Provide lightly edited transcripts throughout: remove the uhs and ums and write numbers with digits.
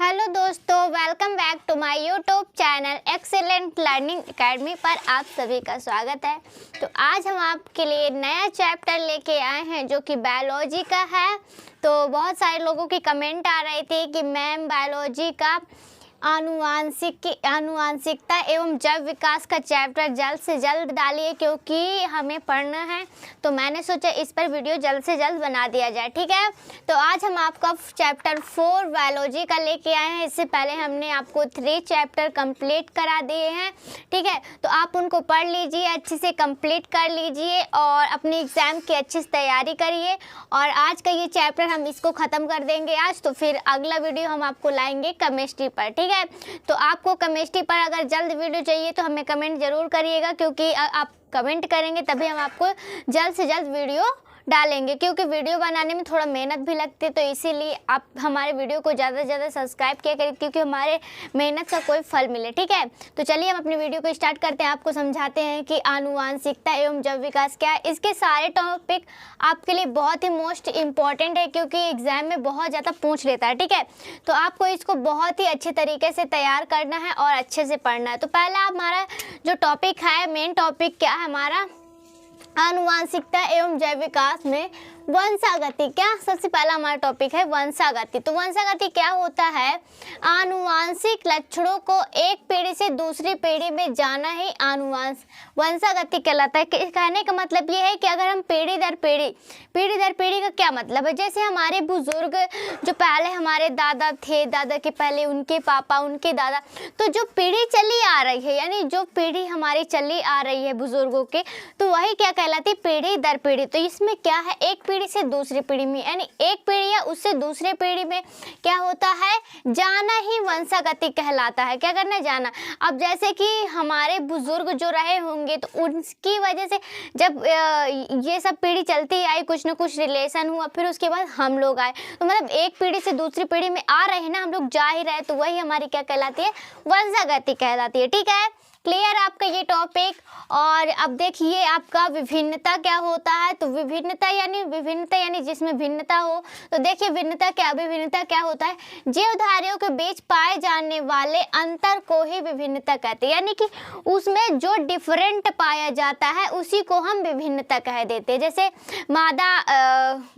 Hello दोस्तों, welcome back to my YouTube channel excellent learning academy पर आप सभी का स्वागत है। तो आज हम आपके लिए नया चैप्टर लेके आए हैं जो कि बायोलॉजी का है। तो बहुत सारे लोगों की कमेंट आ रही थी कि मैम बायोलॉजी का आनुवांशिकता एवं जैव विकास का चैप्टर जल्द से जल्द डालिए क्योंकि हमें पढ़ना है। तो मैंने सोचा इस पर वीडियो जल्द से जल्द बना दिया जाए, ठीक है। तो आज हम आपका चैप्टर 4 बायोलॉजी का लेके आए हैं। इससे पहले हमने आपको 3 चैप्टर कंप्लीट करा दिए हैं, ठीक है। तो आप उनको पढ़ लीजिए, अच्छे से कंप्लीट कर लीजिए और अपनी एग्ज़ाम की अच्छी से तैयारी करिए। और आज का ये चैप्टर हम इसको ख़त्म कर देंगे आज। तो फिर अगला वीडियो हम आपको लाएंगे केमिस्ट्री पर, ठीक है। तो आपको केमिस्ट्री पर अगर जल्द वीडियो चाहिए तो हमें कमेंट ज़रूर करिएगा, क्योंकि आप कमेंट करेंगे तभी हम आपको जल्द से जल्द वीडियो डालेंगे। क्योंकि वीडियो बनाने में थोड़ा मेहनत भी लगती है, तो इसीलिए आप हमारे वीडियो को ज़्यादा से ज़्यादा सब्सक्राइब किया करें क्योंकि हमारे मेहनत का कोई फल मिले, ठीक है। तो चलिए हम अपनी वीडियो को स्टार्ट करते हैं। आपको समझाते हैं कि आनुवांशिकता एवं जैव विकास क्या है। इसके सारे टॉपिक आपके लिए बहुत ही मोस्ट इम्पॉर्टेंट है क्योंकि एग्ज़ाम में बहुत ज़्यादा पूछ लेता है, ठीक है। तो आपको इसको बहुत ही अच्छे तरीके से तैयार करना है और अच्छे से पढ़ना है। तो पहला हमारा जो टॉपिक है, मेन टॉपिक क्या है हमारा, आनुवांशिकता एवं जैव विकास में वंशागति। क्या सबसे पहला हमारा टॉपिक है वंशागति। तो वंशागति क्या होता है? आनुवांशिक लक्षणों को एक पीढ़ी से दूसरी पीढ़ी में जाना ही वंशागति कहलाता है। कहने का मतलब ये है कि अगर हम पीढ़ी दर पीढ़ी का क्या मतलब है, जैसे हमारे बुजुर्ग जो पहले हमारे दादा थे, दादा के पहले उनके पापा, उनके दादा, तो जो पीढ़ी चली आ रही है, यानी जो पीढ़ी हमारी चली आ रही है बुजुर्गों के, तो वही क्या कहलाती है? पीढ़ी दर पीढ़ी। तो इसमें क्या है, एक पीढ़ी से दूसरी पीढ़ी में, यानी एक पीढ़ी या उससे दूसरे पीढ़ी में क्या होता है, जाना ही वंशागति कहलाता है। क्या करना? जाना। अब जैसे कि हमारे बुजुर्ग जो रहे होंगे तो उनकी वजह से जब ये सब पीढ़ी चलती आई, कुछ ना कुछ रिलेशन हुआ, फिर उसके बाद हम लोग आए, तो मतलब एक पीढ़ी से दूसरी पीढ़ी में आ रहे हैं ना, हम लोग जा ही रहे, तो वही हमारी क्या कहलाती है? वंशागति कहलाती है, ठीक है। क्लियर आपका ये टॉपिक। और अब देखिए आपका विभिन्नता क्या होता है। तो विभिन्नता यानी जिसमें भिन्नता हो। तो देखिए विभिन्नता क्या होता है? जीवधारियों के बीच पाए जाने वाले अंतर को ही विभिन्नता कहते हैं, यानी कि उसमें जो डिफरेंट पाया जाता है उसी को हम विभिन्नता कह देते हैं। जैसे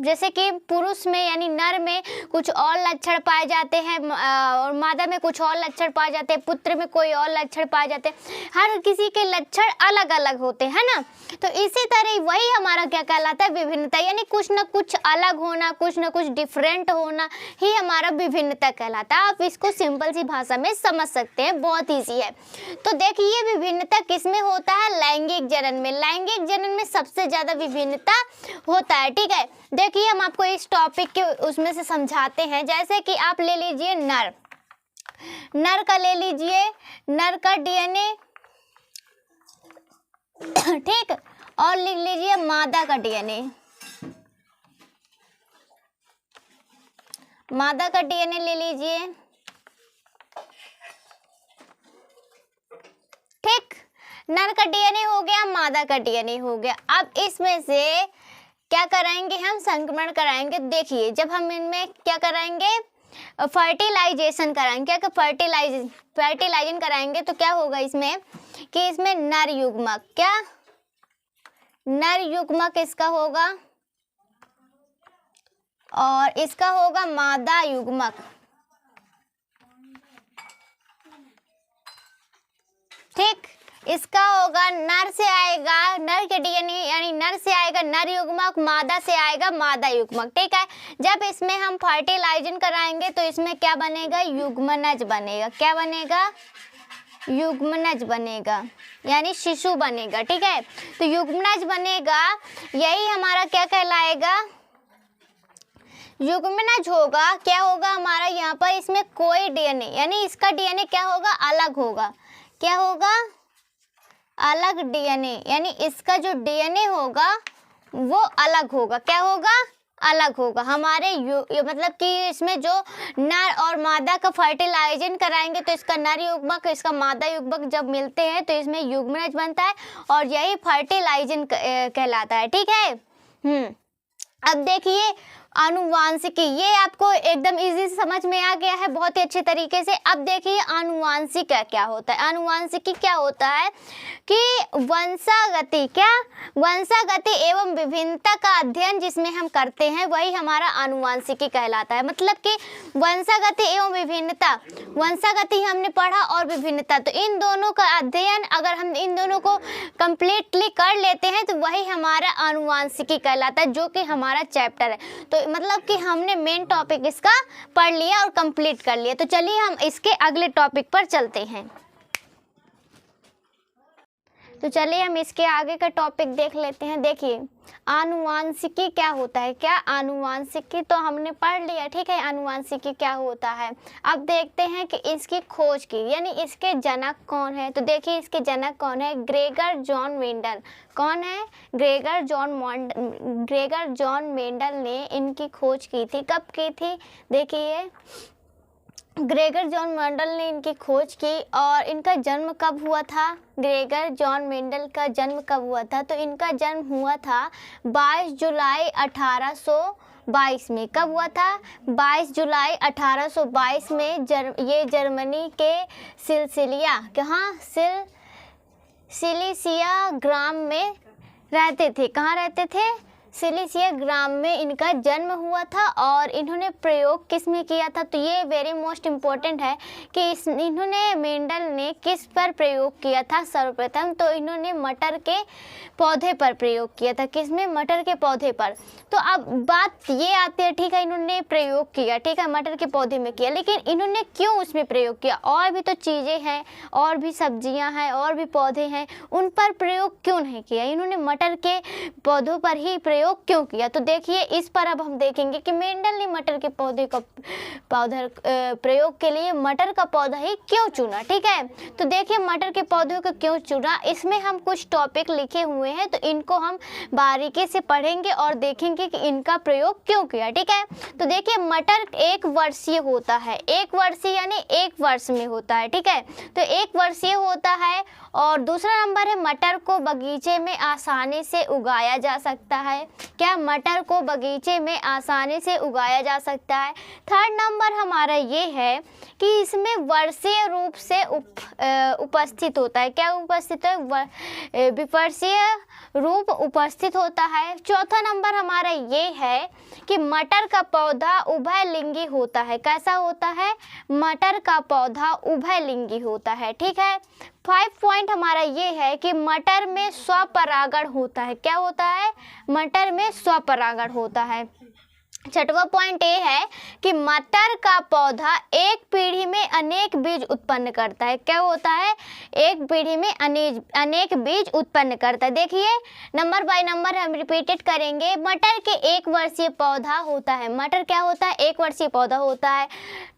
जैसे कि पुरुष में यानी नर में कुछ और लक्षण पाए जाते हैं और मादा में कुछ और लक्षण पाए जाते हैं, पुत्र में कोई और लक्षण पाए जाते हैं। हर किसी के लक्षण अलग अलग होते हैं ना। तो इसी तरह वही हमारा क्या कहलाता है? विभिन्नता, यानी कुछ ना कुछ अलग होना, कुछ ना कुछ डिफरेंट होना ही हमारा विभिन्नता कहलाता है। आप इसको सिंपल सी भाषा में समझ सकते हैं, बहुत ईजी है। तो देखिए विभिन्नता किस में होता है? लैंगिक जनन में। लैंगिक जनन में सबसे ज्यादा विभिन्नता होता है, ठीक है। देखिए हम आपको इस टॉपिक के उसमें से समझाते हैं। जैसे कि आप ले लीजिए नर का ले लीजिए, नर का डीएनए, ठीक। और लिख लीजिए मादा का डीएनए, मादा का डीएनए ले लीजिए, ठीक। नर का डीएनए हो गया, मादा का डीएनए हो गया। अब इसमें से क्या कराएंगे हम? संक्रमण कराएंगे। देखिए जब हम इनमें क्या कराएंगे? फर्टिलाइजेशन कराएंगे। क्या? फर्टिलाइजेशन कराएंगे तो क्या होगा इसमें कि इसमें नर युग्मक, क्या नर युग्मक इसका होगा और इसका होगा मादा युग्मक, ठीक। इसका होगा नर से आएगा नर के डीएनए, यानी नर से आएगा नर युग्मक, मादा से आएगा मादा युग्मक, ठीक है। जब इसमें हम फर्टिलाइजेशन कराएंगे तो इसमें क्या बनेगा? युग्मनज बनेगा। क्या बनेगा? युग्मनज बनेगा, यानी शिशु बनेगा, ठीक है। तो युग्मनज बनेगा, यही हमारा क्या कहलाएगा? युग्मनज होगा। क्या होगा हमारा यहाँ पर? इसमें कोई डीएनए, यानी इसका डीएनए क्या होगा? अलग होगा। क्या होगा? अलग डीएनए, यानी इसका जो डीएनए होगा वो अलग होगा। क्या होगा? अलग होगा। हमारे मतलब कि इसमें जो नर और मादा का फर्टिलाइजेशन कराएंगे तो इसका नर युग्मक, इसका मादा युग्मक जब मिलते हैं तो इसमें युग्मनज बनता है और यही फर्टिलाइजेशन कहलाता है, ठीक है। अब देखिए आनुवांशिकी, ये आपको एकदम इजी से समझ में आ गया है बहुत ही अच्छे तरीके से। अब देखिए आनुवांशिक क्या होता है। आनुवांशिकी क्या होता है कि वंशागति, क्या वंशागति एवं विभिन्नता का अध्ययन जिसमें हम करते हैं वही हमारा आनुवांशिकी कहलाता है। मतलब कि वंशागति एवं विभिन्नता, वंशागति हमने पढ़ा और विभिन्नता, तो इन दोनों का अध्ययन अगर हम इन दोनों को कंप्लीटली कर लेते हैं तो वही हमारा आनुवांशिकी कहलाता है, जो कि हमारा चैप्टर है। तो मतलब कि हमने मेन टॉपिक इसका पढ़ लिया और कंप्लीट कर लिया। तो चलिए हम इसके अगले टॉपिक पर चलते हैं। तो चलिए हम इसके आगे का टॉपिक देख लेते हैं। देखिए आनुवांशिकी क्या होता है। क्या आनुवांशिकी तो हमने पढ़ लिया, ठीक है, आनुवांशिकी क्या होता है। अब देखते हैं कि इसकी खोज की, यानी इसके जनक कौन है। तो देखिए इसके जनक कौन है, ग्रेगर जॉन मेंडल। कौन है, ग्रेगर जॉन मेंडल ने इनकी खोज की थी। कब की थी, देखिए ग्रेगर जॉन मेंडल ने इनकी खोज की। और इनका जन्म कब हुआ था, ग्रेगर जॉन मेंडल का जन्म कब हुआ था, तो इनका जन्म हुआ था 22 जुलाई 1822 में। कब हुआ था, 22 जुलाई 1822 में। ये जर्मनी के सिलसिलिया, कहाँ, सिलिसिया ग्राम में रहते थे। कहाँ रहते थे, सिलिसिया ग्राम में इनका जन्म हुआ था। और इन्होंने प्रयोग किस में किया था, तो ये वेरी मोस्ट इम्पोर्टेंट है कि इन्होंने मेंडल ने किस पर प्रयोग किया था। सर्वप्रथम तो इन्होंने मटर के पौधे पर प्रयोग किया था। किस में, मटर के पौधे पर। तो अब बात ये आती है, ठीक है, इन्होंने प्रयोग किया, ठीक है, मटर के पौधे में किया, लेकिन इन्होंने क्यों उसमें प्रयोग किया। और भी तो चीज़ें हैं, और भी सब्जियां हैं, और भी पौधे हैं, उन पर प्रयोग क्यों नहीं किया, इन्होंने मटर के पौधों पर ही प्रयोग क्यों किया। तो देखिए इस पर अब हम देखेंगे कि मेंडल ने मटर के पौधे का प्रयोग के लिए मटर का पौधा ही क्यों चुना। ठीक है, तो देखिए मटर के पौधों को क्यों चुना, इसमें हम कुछ टॉपिक लिखे हुए हैं, तो इनको हम बारीकी से पढ़ेंगे और देखेंगे कि इनका प्रयोग क्यों किया। ठीक है, तो देखिए मटर 1 वर्षीय होता है, 1 वर्षीय यानी 1 वर्ष में होता है। ठीक है, तो 1 वर्षीय होता है। और दूसरा नंबर है मटर को बगीचे में आसानी से उगाया जा सकता है। क्या, मटर को बगीचे में आसानी से उगाया जा सकता है। थर्ड नंबर हमारा ये है कि इसमें वर्षीय रूप से उपस्थित होता है। क्या उपस्थित है, विपर्षीय रूप उपस्थित होता है। चौथा नंबर हमारा ये है कि मटर का पौधा उभयलिंगी होता है। कैसा होता है, मटर का पौधा उभयलिंगी होता है। ठीक है, 5 पॉइंट हमारा ये है कि मटर में स्वपरागण होता है। क्या होता है, मटर में स्वपरागण होता है। छठवां पॉइंट ये है कि मटर का पौधा एक पीढ़ी में अनेक बीज उत्पन्न करता है। क्या होता है, एक पीढ़ी में अनेक बीज उत्पन्न करता है। देखिए नंबर बाय नंबर हम रिपीटेड करेंगे। मटर के 1 वर्षीय पौधा होता है, मटर क्या होता है, 1 वर्षीय पौधा होता है।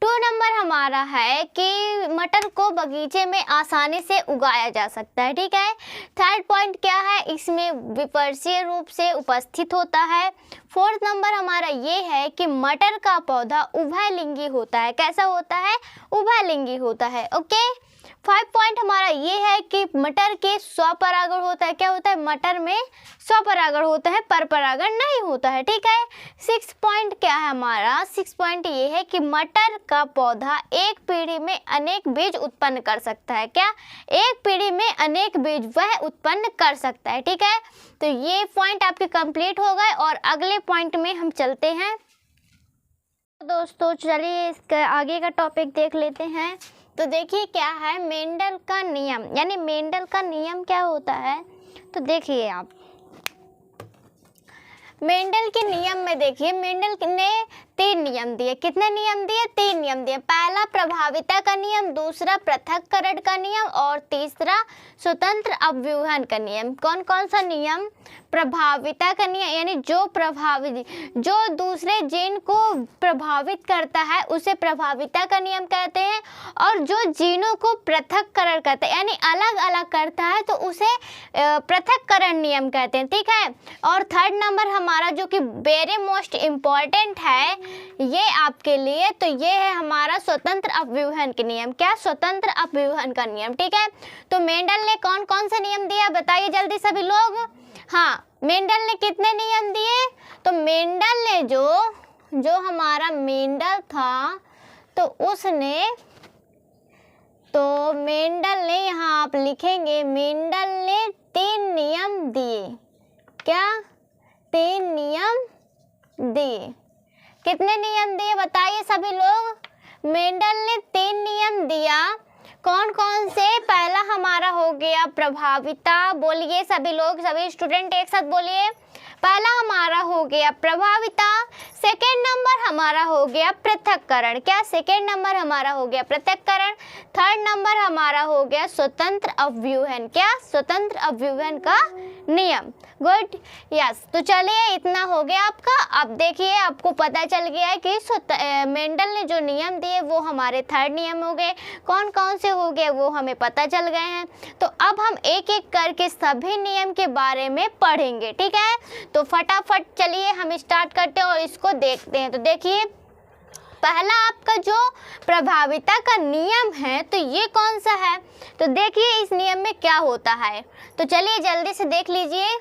2 नंबर हमारा है कि मटर को बगीचे में आसानी से उगाया जा सकता है। ठीक है, थर्ड पॉइंट क्या है, इसमें विपर्षीय रूप से उपस्थित होता है। 4th नंबर हमारा ये है कि मटर का पौधा उभयलिंगी होता है। कैसा होता है, उभयलिंगी होता है। ओके, 5 पॉइंट हमारा ये है कि मटर के स्वपरागण होता है। क्या होता है, मटर में स्वपरागण होता है, परपरागण नहीं होता है। ठीक है, 6 पॉइंट क्या है हमारा, 6 पॉइंट ये है कि मटर का पौधा एक पीढ़ी में अनेक बीज उत्पन्न कर सकता है। क्या, एक पीढ़ी में अनेक बीज वह उत्पन्न कर सकता है। ठीक है, तो ये पॉइंट आपके कंप्लीट हो गए और अगले पॉइंट में हम चलते हैं। दोस्तों चलिए इसका आगे का टॉपिक देख लेते हैं। तो देखिए क्या है, मेंडल का नियम, यानी मेंडल का नियम क्या होता है। तो देखिए आप मेंडल के नियम में देखिए, मेंडल ने 3 नियम दिए। कितने नियम दिए, 3 नियम दिए। पहला प्रभाविता का नियम, दूसरा पृथक्करण का नियम और तीसरा स्वतंत्र अपव्यूहन का नियम। कौन कौन सा नियम, प्रभाविता का नियम यानी जो दूसरे जीन को प्रभावित करता है उसे प्रभाविता का नियम कहते हैं, और जो जीनों को पृथक्करण करता है यानी अलग अलग करता है तो उसे पृथक्करण नियम कहते हैं। ठीक है, और थर्ड नंबर हमारा जो कि वेरी मोस्ट इम्पॉर्टेंट है ये आपके लिए, तो ये है हमारा स्वतंत्र अपव्यूहन के नियम। क्या, स्वतंत्र अपव्यूहन का नियम। ठीक है, तो मेंडल ने कौन कौन से नियम दिया बताइए जल्दी सभी लोग। हाँ, मेंडल ने कितने नियम दिए, तो मेंडल ने जो जो हमारा मेंडल था तो मेंडल ने, यहाँ आप लिखेंगे मेंडल ने 3 नियम दिए। क्या? 3 नियम दिए। कितने नियम दिए बताइए सभी लोग? मेंडल ने 3 नियम दिया। कौन कौन से? पहला हमारा हो गया प्रभाविता। बोलिए सभी लोग, सभी स्टूडेंट एक साथ बोलिए। पहला हमारा हो गया प्रभाविता। सेकेंड नंबर हमारा हो गया पृथक्करण। क्या? सेकेंड नंबर हमारा हो गया पृथक्करण। थर्ड नंबर हमारा हो गया स्वतंत्र अव्यूहन। क्या? स्वतंत्र अव्यूहन का नियम। Good, yes. तो चलिए इतना हो गया आपका। अब देखिए आपको पता चल गया है कि मेंडल ने जो नियम दिए वो हमारे थर्ड नियम हो गए। कौन कौन से हो गए वो हमें पता चल गए हैं। तो अब हम एक एक करके सभी नियम के बारे में पढ़ेंगे, ठीक है? तो फटाफट चलिए हम स्टार्ट करते हैं और इसको देखते हैं। तो देखिए पहला आपका जो प्रभाविता का नियम है तो ये कौन सा है? तो देखिए इस नियम में क्या होता है। तो चलिए जल्दी से देख लीजिए।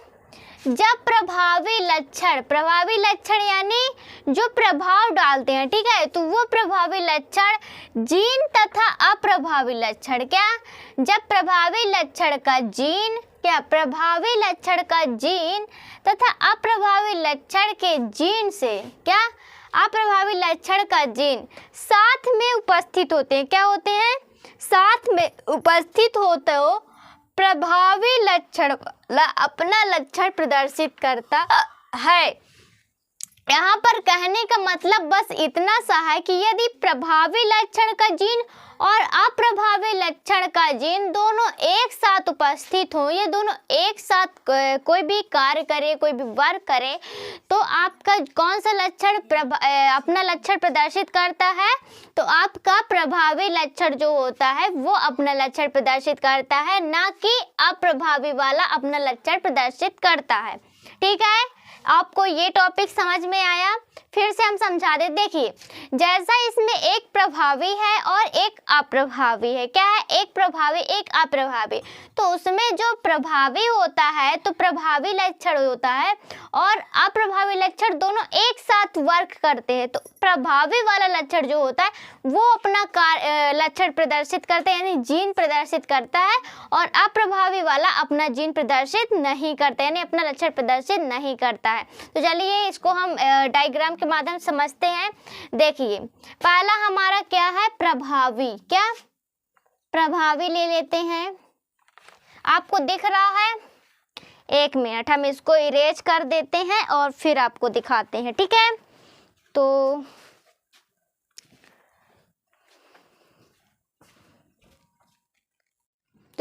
जब प्रभावी लक्षण यानी जो प्रभाव डालते हैं, ठीक है, तो वो प्रभावी लक्षण जीन तथा अप्रभावी लक्षण, क्या? जब प्रभावी लक्षण का जीन, क्या? प्रभावी लक्षण का जीन तथा अप्रभावी लक्षण के जीन से, क्या? अप्रभावी लक्षण का जीन साथ में उपस्थित होते हैं। क्या होते हैं? साथ में उपस्थित होते हो प्रभावी लक्षण अपना लक्षण प्रदर्शित करता है। यहाँ पर कहने का मतलब बस इतना सा है कि यदि प्रभावी लक्षण का जीन और अप्रभावी लक्षण का जीन दोनों एक साथ उपस्थित हो, ये दोनों एक साथ कोई भी कार्य करे, कोई भी वर्क करे, तो आपका कौन सा लक्षण अपना लक्षण प्रदर्शित करता है? तो आपका प्रभावी लक्षण जो होता है वो अपना लक्षण प्रदर्शित करता है, ना कि अप्रभावी वाला अपना लक्षण प्रदर्शित करता है। ठीक है, आपको ये टॉपिक समझ में आया? फिर से हम समझा दे। देखिए जैसा इसमें एक प्रभावी है और एक अप्रभावी है। क्या है? एक प्रभावी एक अप्रभावी। तो उसमें जो प्रभावी होता है तो प्रभावी लक्षण होता है और अप्रभावी लक्षण दोनों एक साथ वर्क करते हैं। तो प्रभावी वाला लक्षण जो होता है वो अपना लक्षण प्रदर्शित करता है, यानी जीन प्रदर्शित करता है, और अप्रभावी वाला अपना जीन प्रदर्शित नहीं करता, यानी अपना लक्षण प्रदर्शित नहीं करता है। तो चलिए इसको हम डायग्राम के माध्यम से समझते हैं। देखिए पहला हमारा क्या है? प्रभावी। क्या? प्रभावी ले लेते हैं। आपको दिख रहा है? एक मिनट हम इसको इरेज कर देते हैं और फिर आपको दिखाते हैं, ठीक है? तो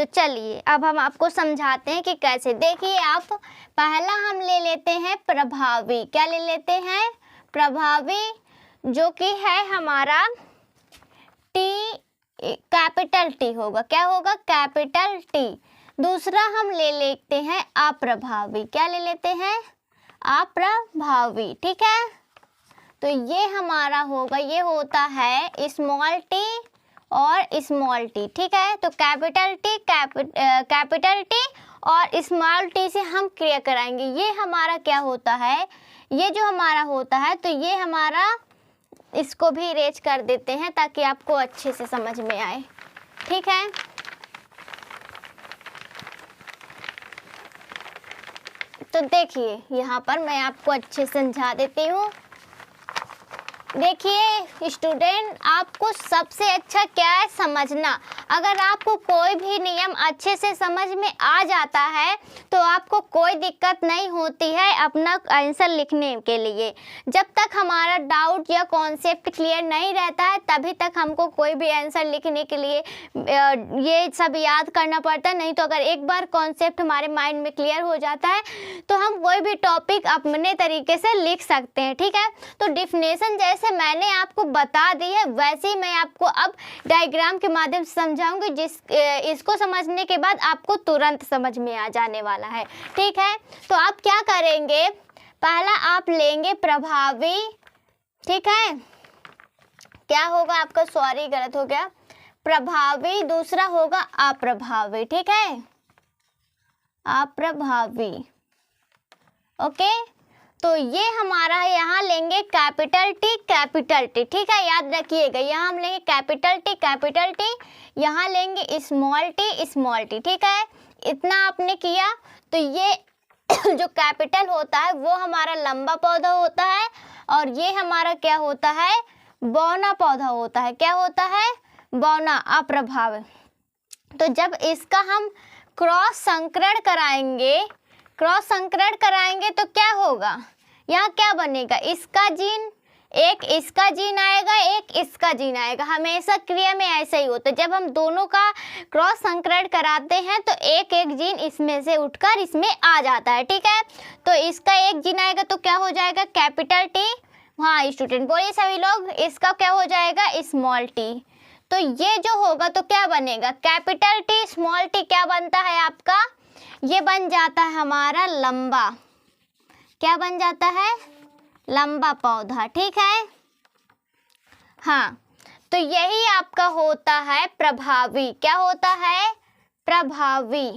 चलिए अब हम आपको समझाते हैं कि कैसे। देखिए आप पहला हम ले लेते हैं प्रभावी। क्या ले लेते हैं? प्रभावी, जो कि है हमारा टी, कैपिटल टी होगा। क्या होगा? Capital T. दूसरा हम ले लेते हैं अप्रभावी। क्या ले लेते हैं? अप्रभावी। ठीक है, तो ये हमारा होगा, ये होता है स्मॉल टी और स्मॉल टी। ठीक है, तो कैपिटल टी और स्मॉल टी से हम क्रिया कराएंगे। ये हमारा क्या होता है? ये जो हमारा होता है, तो ये हमारा, इसको भी इरेज कर देते हैं ताकि आपको अच्छे से समझ में आए। ठीक है, तो देखिए यहाँ पर मैं आपको अच्छे से समझा देती हूँ। देखिए स्टूडेंट, आपको सबसे अच्छा क्या है? समझना। अगर आपको कोई भी नियम अच्छे से समझ में आ जाता है तो आपको कोई दिक्कत नहीं होती है अपना आंसर लिखने के लिए। जब तक हमारा डाउट या कॉन्सेप्ट क्लियर नहीं रहता है तभी तक हमको कोई भी आंसर लिखने के लिए ये सब याद करना पड़ता है। नहीं तो अगर एक बार कॉन्सेप्ट हमारे माइंड में क्लियर हो जाता है तो हम कोई भी टॉपिक अपने तरीके से लिख सकते हैं। ठीक है, तो डिफिनेशन जैसे मैंने आपको बता दी है वैसे ही मैं आपको अब डायग्राम के माध्यम से समझाऊंगी, इसको समझने के बाद आपको तुरंत समझ में आ जाने वाला है। ठीक है, तो आप क्या करेंगे? पहला आप लेंगे प्रभावी। ठीक है, क्या होगा आपका? सॉरी गलत हो गया, प्रभावी। दूसरा होगा अप्रभावी। ठीक है, अप्रभावी। ओके, तो ये हमारा यहाँ लेंगे कैपिटल टी, ठीक है, याद रखिएगा। यहाँ हम लेंगे कैपिटल टी, यहाँ लेंगे स्मॉल टी, ठीक है। इतना आपने किया। तो ये जो कैपिटल होता है वो हमारा लंबा पौधा होता है और ये हमारा क्या होता है, बौना पौधा होता है। क्या होता है, बौना, अप्रभाव। तो जब इसका हम क्रॉस संकरण कराएंगे तो क्या होगा, यहाँ क्या बनेगा, इसका जीन, एक इसका जीन आएगा, एक इसका जीन आएगा। हमेशा क्रिया में ऐसा ही होता है, जब हम दोनों का क्रॉस संकरण कराते हैं तो एक एक जीन इसमें से उठकर इसमें आ जाता है, ठीक है। तो इसका एक जीन आएगा तो क्या हो जाएगा, कैपिटल टी। हाँ स्टूडेंट बोलिए सभी लोग, इसका क्या हो जाएगा, स्मॉल टी। तो ये जो होगा तो क्या बनेगा, कैपिटल टी स्मॉल टी क्या बनता है आपका, ये बन जाता है हमारा लंबा, क्या बन जाता है, लंबा पौधा, ठीक है। हाँ, तो यही आपका होता है प्रभावी। क्या होता है, प्रभावी।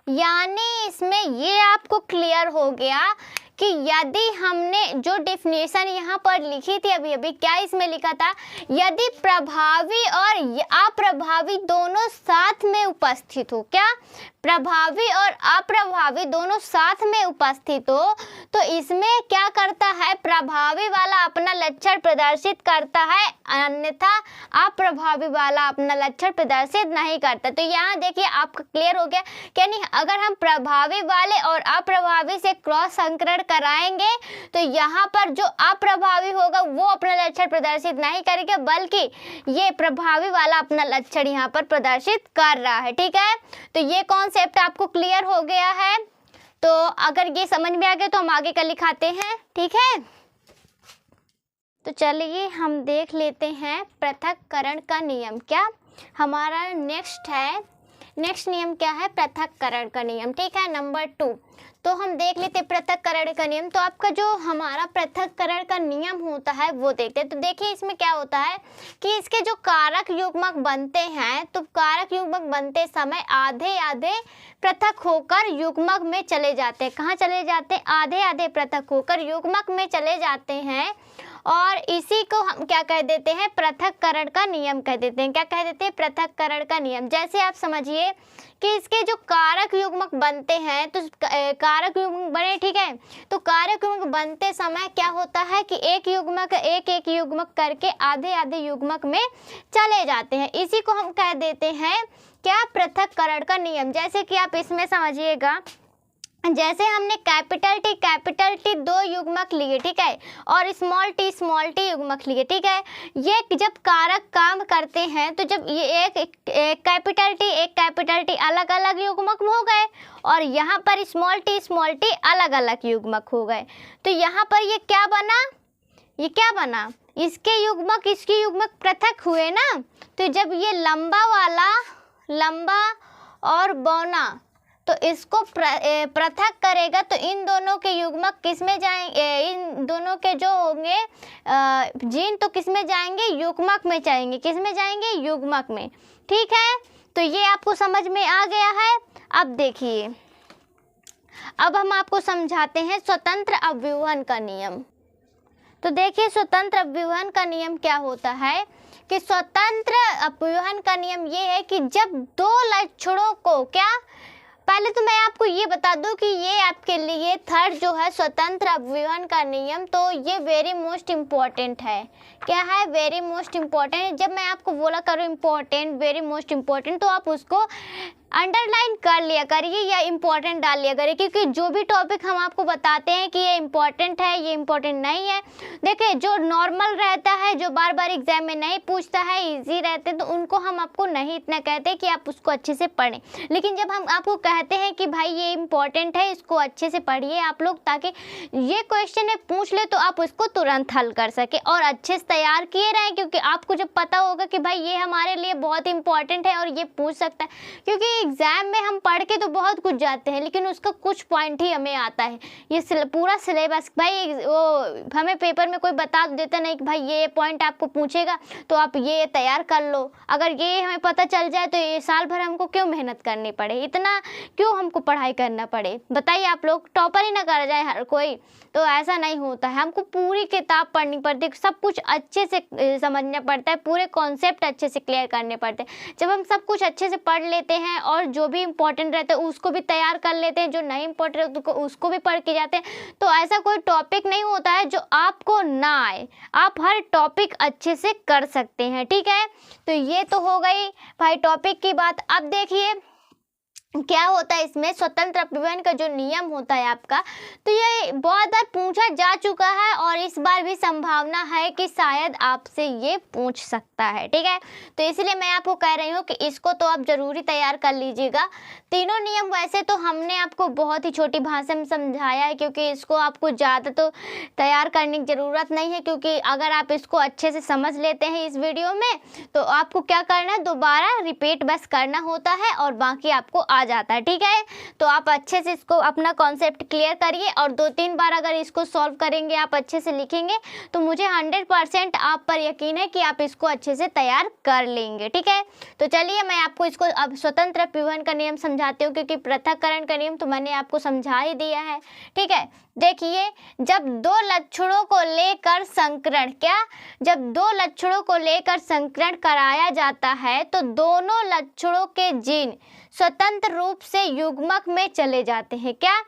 यानी इसमें ये आपको क्लियर हो गया कि यदि हमने जो डेफिनेशन यहाँ पर लिखी थी अभी क्या इसमें लिखा था, यदि प्रभावी और अप्रभावी दोनों साथ में उपस्थित हो, क्या, प्रभावी और अप्रभावी दोनों साथ में उपस्थित हो, तो इसमें क्या करता है, प्रभावी वाला अपना लक्षण प्रदर्शित करता है, अन्यथा अप्रभावी वाला अपना लक्षण प्रदर्शित नहीं करता। तो यहाँ देखिए आपका क्लियर हो गया कि नहीं, अगर हम प्रभावी वाले और अप्रभावी से क्रॉस संकरण कराएंगे तो यहाँ पर जो अप्रभावी होगा वो अपना लक्षण प्रदर्शित नहीं करेगा, बल्कि ये प्रभावी वाला अपना लक्षण यहाँ पर प्रदर्शित कर रहा है, ठीक है। तो ये कॉन्सेप्ट आपको क्लियर हो गया है। तो अगर ये समझ में आ गया तो हम आगे का लिखाते हैं, ठीक है। तो चलिए हम देख लेते हैं पृथक्करण का नियम। क्या हमारा नेक्स्ट नियम क्या है, पृथक्करण का नियम, ठीक है, नंबर 2। तो हम देख लेते हैं पृथक्करण का नियम। तो आपका जो हमारा पृथक्करण का नियम होता है वो देखते हैं। तो देखिए इसमें क्या होता है कि इसके जो कारक युग्मक बनते हैं, तो कारक युग्मक बनते समय आधे आधे पृथक होकर युग्मक में चले जाते हैं। कहाँ चले जाते हैं, आधे आधे पृथक होकर युग्मक में चले जाते हैं और इसी को हम क्या कह देते हैं, पृथक्करण का नियम कह देते हैं। क्या कह देते हैं, पृथक्करण का नियम। जैसे आप समझिए कि इसके जो कारक युग्मक बनते हैं, तो कारक युग्मक बने, ठीक है। तो कारक युग्मक बनते समय क्या होता है कि एक एक युग्मक करके आधे आधे युग्मक में चले जाते हैं। इसी को हम कह देते हैं क्या, पृथक्करण का नियम। जैसे कि आप इसमें समझिएगा, जैसे हमने कैपिटल टी 2 युग्मक लिए, ठीक है, और स्मॉल टी युग्मक लिए, ठीक है। ये जब कारक काम करते हैं तो जब ये एक कैपिटल टी अलग अलग युग्मक हो गए और यहाँ पर स्मॉल टी अलग अलग युग्मक हो गए, तो यहाँ पर ये क्या बना, इसके युग्मक पृथक हुए ना। तो जब ये लंबा और बौना, तो इसको पृथक करेगा तो इन दोनों के युग्मक किस में जाएंगे, इन दोनों के जो होंगे जीन तो किस में जाएंगे, युग्मक में जाएंगे। किस में जाएंगे, युग्मक में, ठीक है। तो ये आपको समझ में आ गया है। अब देखिए, अब हम आपको समझाते हैं स्वतंत्र अव्यूहन का नियम। तो देखिए स्वतंत्र अव्यूहन का नियम क्या होता है कि स्वतंत्र अव्यूहन का नियम ये है कि जब दो लक्षणों को, क्या, पहले तो मैं आपको ये बता दूं कि ये आपके लिए थर्ड जो है स्वतंत्र अव्यूहन का नियम, तो ये वेरी मोस्ट इम्पॉर्टेंट है। क्या है, वेरी मोस्ट इम्पॉर्टेंट। जब मैं आपको बोला करूँ इम्पॉर्टेंट, वेरी मोस्ट इम्पॉर्टेंट, तो आप उसको अंडरलाइन कर लिया करिए या इम्पॉर्टेंट डाल लिया करिए, क्योंकि जो भी टॉपिक हम आपको बताते हैं कि ये इम्पॉर्टेंट है, ये इम्पॉर्टेंट नहीं है, देखिए जो नॉर्मल रहता है, जो बार बार एग्जाम में नहीं पूछता है, इजी रहते, तो उनको हम आपको नहीं इतना कहते कि आप उसको अच्छे से पढ़ें। लेकिन जब हम आपको कहते हैं कि भाई ये इम्पॉर्टेंट है, इसको अच्छे से पढ़िए आप लोग, ताकि ये क्वेश्चन है पूछ ले तो आप उसको तुरंत हल कर सके और अच्छे से तैयार किए रहें, क्योंकि आपको जब पता होगा कि भाई ये हमारे लिए बहुत इंपॉर्टेंट है और ये पूछ सकता है, क्योंकि एग्ज़ाम में हम पढ़ के तो बहुत कुछ जाते हैं, लेकिन उसका कुछ पॉइंट ही हमें आता है। ये पूरा सिलेबस भाई वो हमें पेपर में कोई बता देता नहीं कि भाई ये पॉइंट आपको पूछेगा तो आप ये तैयार कर लो। अगर ये हमें पता चल जाए तो ये साल भर हमको क्यों मेहनत करनी पड़े, इतना क्यों हमको पढ़ाई करना पड़े। बताइए, आप लोग टॉपर ही ना कर जाए हर कोई, तो ऐसा नहीं होता है। हमको पूरी किताब पढ़नी पड़ती है, सब कुछ अच्छे से समझना पड़ता है, पूरे कॉन्सेप्ट अच्छे से क्लियर करने पड़ते हैं। जब हम सब कुछ अच्छे से पढ़ लेते हैं और जो भी इम्पोर्टेंट रहता है उसको भी तैयार कर लेते हैं, जो नहीं इम्पोर्टेंट उसको भी पढ़ के जाते हैं, तो ऐसा कोई टॉपिक नहीं होता है जो आपको ना आए। आप हर टॉपिक अच्छे से कर सकते हैं, ठीक है। तो ये तो हो गई भाई टॉपिक की बात। अब देखिए क्या होता है इसमें, स्वतंत्र अभियान का जो नियम होता है आपका, तो ये बहुत बार पूछा जा चुका है और इस बार भी संभावना है कि शायद आपसे ये पूछ सकता है, ठीक है। तो इसलिए मैं आपको कह रही हूँ कि इसको तो आप ज़रूरी तैयार कर लीजिएगा। तीनों नियम वैसे तो हमने आपको बहुत ही छोटी भाषा में समझाया है, क्योंकि इसको आपको ज़्यादा तो तैयार करने की ज़रूरत नहीं है, क्योंकि अगर आप इसको अच्छे से समझ लेते हैं इस वीडियो में तो आपको क्या करना है, दोबारा रिपीट बस करना होता है और बाकी आपको जाता है, ठीक है। तो आप अच्छे से इसको अपना कॉन्सेप्ट क्लियर करिए और 2-3 बार अगर इसको सॉल्व करेंगे, आप अच्छे से लिखेंगे, तो मुझे 100% आप पर यकीन है कि आप इसको अच्छे से तैयार कर लेंगे, ठीक है। तो चलिए मैं आपको इसको अब स्वतंत्र अभिवहन का नियम समझाती हूँ, क्योंकि पृथक्करण का नियम तो मैंने आपको समझा ही दिया है, ठीक है। देखिए, जब दो लक्षणों को लेकर संकरण जब दो लक्षणों को लेकर संकरण कराया जाता है तो दोनों लक्षणों के जीन स्वतंत्र रूप से युग्मक में चले जाते हैं। क्या?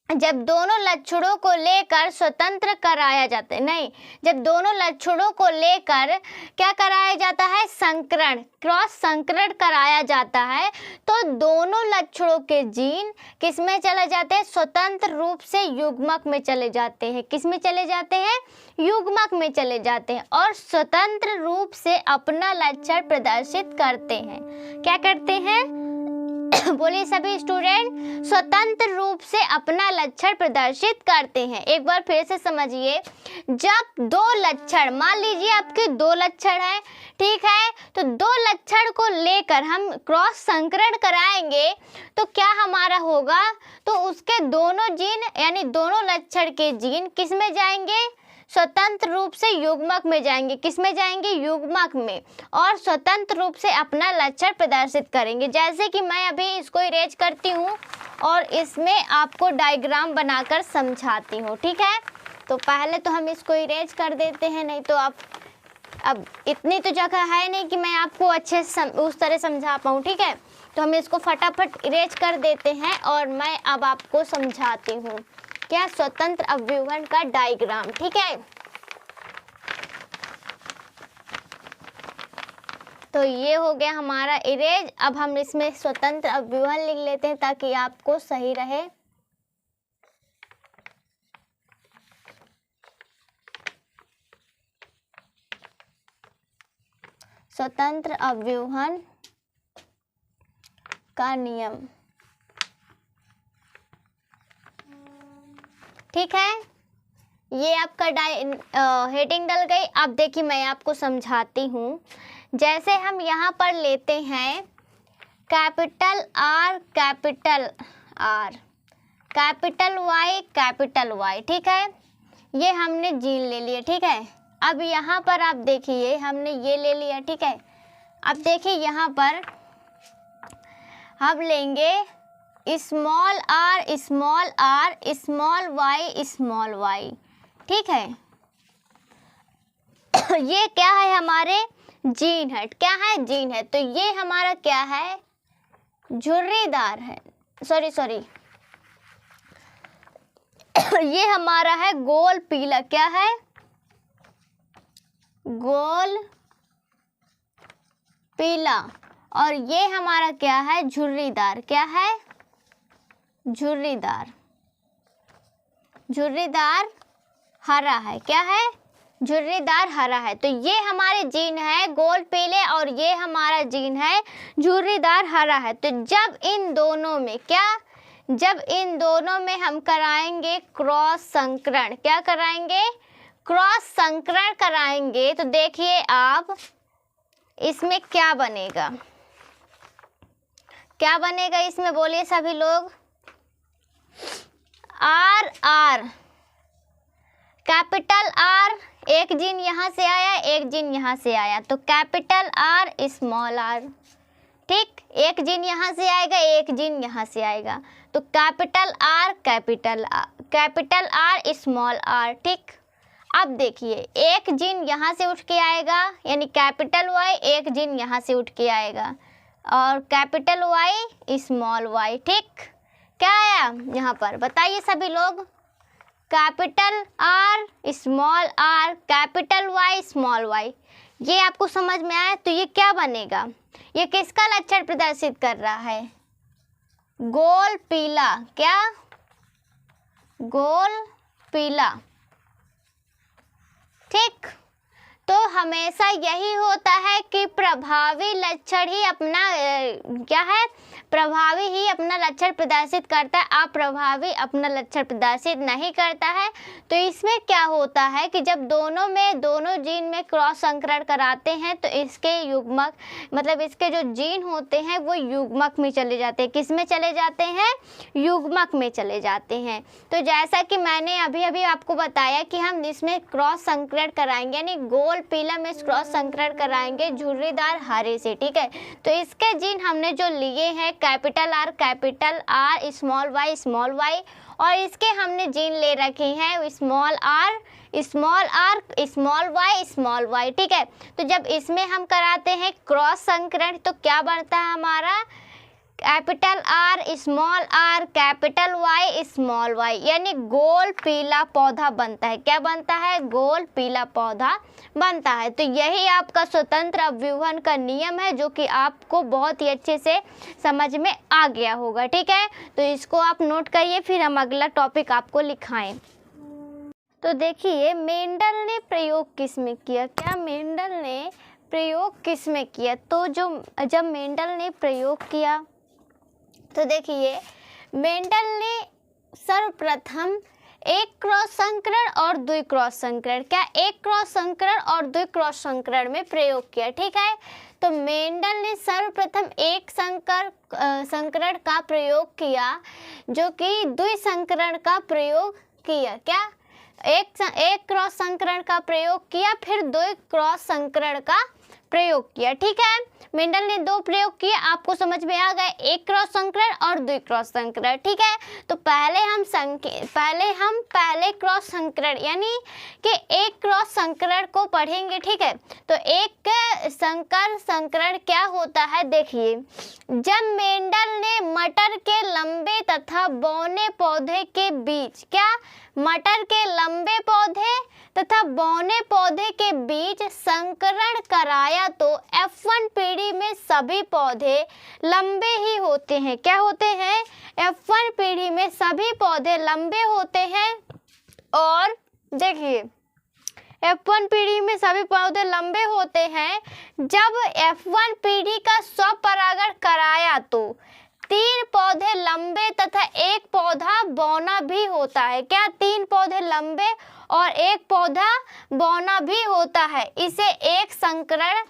जब दोनों लक्षणों को लेकर स्वतंत्र कराया जाता है, नहीं, जब दोनों लक्षणों को लेकर क्या कराया जाता है, संकरण, क्रॉस संकरण कराया जाता है, तो दोनों लक्षणों के जीन किस में चले जाते हैं, स्वतंत्र रूप से युग्मक में चले जाते हैं। किस में चले जाते हैं, युग्मक में चले जाते हैं और स्वतंत्र रूप से अपना लक्षण प्रदर्शित करते हैं। क्या करते हैं, बोलिए सभी स्टूडेंट, स्वतंत्र रूप से अपना लक्षण प्रदर्शित करते हैं। एक बार फिर से समझिए, जब दो लक्षण, मान लीजिए आपके दो लक्षण है, ठीक है, तो दो लक्षण को लेकर हम क्रॉस संकरण कराएंगे तो क्या हमारा होगा, तो उसके दोनों जीन यानी दोनों लक्षण के जीन किस में जाएंगे, स्वतंत्र रूप से युग्मक में जाएंगे। किस में जाएंगे, युग्मक में, और स्वतंत्र रूप से अपना लक्षण प्रदर्शित करेंगे। जैसे कि मैं अभी इसको इरेज करती हूँ और इसमें आपको डायग्राम बनाकर समझाती हूँ, ठीक है। तो पहले तो हम इसको इरेज कर देते हैं, नहीं तो आप अब इतनी तो जगह है नहीं कि मैं आपको अच्छे से उस तरह समझा पाऊँ, ठीक है। तो हम इसको फटाफट इरेज कर देते हैं और मैं अब आपको समझाती हूँ क्या, स्वतंत्र अभिवहन का डायग्राम, ठीक है। तो ये हो गया हमारा इरेज। अब हम इसमें स्वतंत्र अभिवहन लिख लेते हैं ताकि आपको सही रहे। स्वतंत्र अभिवहन का नियम, ठीक है। ये आपका हेडिंग डल गई। अब देखिए मैं आपको समझाती हूँ। जैसे हम यहाँ पर लेते हैं capital R, capital R, capital Y, ठीक है, ये हमने जीन ले लिया, ठीक है। अब यहाँ पर आप देखिए हमने ये ले लिया, ठीक है। अब देखिए यहाँ पर हम लेंगे स्मॉल आर, स्मॉल वाई, ठीक है। ये क्या है, हमारे जीन है, क्या है, जीन है। तो ये हमारा क्या है, झुर्रीदार है, सॉरी ये हमारा है गोल पीला, क्या है, गोल पीला, और ये हमारा क्या है, झुर्रीदार, क्या है, झुर्रीदार हरा है, क्या है, झुर्रीदार हरा है। तो ये हमारे जीन है गोल पीले और ये हमारा जीन है झुर्रीदार हरा है। तो जब इन दोनों में जब इन दोनों में हम कराएंगे क्रॉस संकरण, क्या कराएंगे, क्रॉस संकरण कराएंगे, तो देखिए आप इसमें क्या बनेगा, क्या बनेगा इसमें, बोलिए सभी लोग। आर आर, कैपिटल आर, एक जिन यहाँ से आया, एक जिन यहाँ से आया, तो कैपिटल आर स्मॉल आर। ठीक, एक जिन यहाँ से आएगा, एक जिन यहाँ से आएगा, तो capital R capital R small R. ठीक, अब देखिए एक जिन यहाँ से उठ के आएगा यानी कैपिटल वाई, एक जिन यहाँ से उठ के आएगा और कैपिटल वाई स्मॉल वाई। ठीक, क्या आया यहाँ पर बताइए सभी लोग। Capital R small R, capital Y small Y, ये आपको समझ में आया। तो ये क्या बनेगा, ये किसका लक्षण प्रदर्शित कर रहा है, गोल पीला। क्या, गोल पीला। ठीक, तो हमेशा यही होता है कि प्रभावी लक्षण ही अपना क्या है, प्रभावी ही अपना लक्षण प्रदर्शित करता है, अप्रभावी अपना लक्षण प्रदर्शित नहीं करता है। तो इसमें क्या होता है कि जब दोनों जीन में क्रॉस संकरण कराते हैं तो इसके युग्मक मतलब इसके जो जीन होते हैं वो युग्मक में चले जाते हैं। किस में चले जाते हैं, युग्मक में चले जाते हैं। तो जैसा कि मैंने अभी अभी आपको बताया कि हम इसमें क्रॉस संकरण कराएंगे यानी गोल पीला में क्रॉस संकरण कराएंगे झुर्रीदार हरे से। ठीक है, तो इसके जीन हमने जो लिए हैं कैपिटल आर स्मॉल वाई और इसके हमने जीन ले रखे हैं स्मॉल आर स्मॉल वाई। ठीक है, तो जब इसमें हम कराते हैं क्रॉस संकरण तो क्या बनता है हमारा, capital R capital Y small Y यानी गोल पीला पौधा बनता है। क्या बनता है, गोल पीला पौधा बनता है। तो यही आपका स्वतंत्र अव्यूहन का नियम है जो कि आपको बहुत ही अच्छे से समझ में आ गया होगा। ठीक है, तो इसको आप नोट करिए, फिर हम अगला टॉपिक आपको लिखाएं। तो देखिए मेंडल ने प्रयोग किस में किया, क्या मेंडल ने प्रयोग किस में किया, तो जब मेंडल ने प्रयोग किया तो देखिए मेंडल ने सर्वप्रथम एक क्रॉस संकरण और द्वि क्रॉस संकरण, क्या एक क्रॉस संकरण और द्वि क्रॉस संकरण में प्रयोग किया। ठीक है, तो मेंडल ने सर्वप्रथम एक संकरण का प्रयोग किया जो कि द्वि संकरण का प्रयोग किया। क्या, एक क्रॉस संकरण का प्रयोग किया फिर द्वि क्रॉस संकरण का प्रयोग किया। ठीक है, मेंडल ने दो प्रयोग किए, आपको समझ में आ गए, एक क्रॉस संकरण और द्वि क्रॉस संकरण। ठीक है, तो पहले क्रॉस संकरण यानी कि एक क्रॉस संकरण को पढ़ेंगे। ठीक है, तो एक संकरण क्या होता है, देखिए जब मेंडल ने मटर के लंबे तथा बौने पौधे के बीच, क्या मटर के लंबे पौधे तथा बौने पौधे के बीच संकरण कराया तो F1 पीढ़ी में सभी पौधे लंबे ही होते हैं। क्या होते हैं, F1 पीढ़ी में सभी पौधे लंबे होते हैं। और देखिए F1 पीढ़ी में सभी पौधे लंबे होते हैं। जब F1 पीढ़ी का स्वपरागण कराया तो 3 पौधे लंबे तथा एक पौधा बौना भी होता है। क्या, 3 पौधे लंबे और एक पौधा बौना भी होता है। इसे एक संकर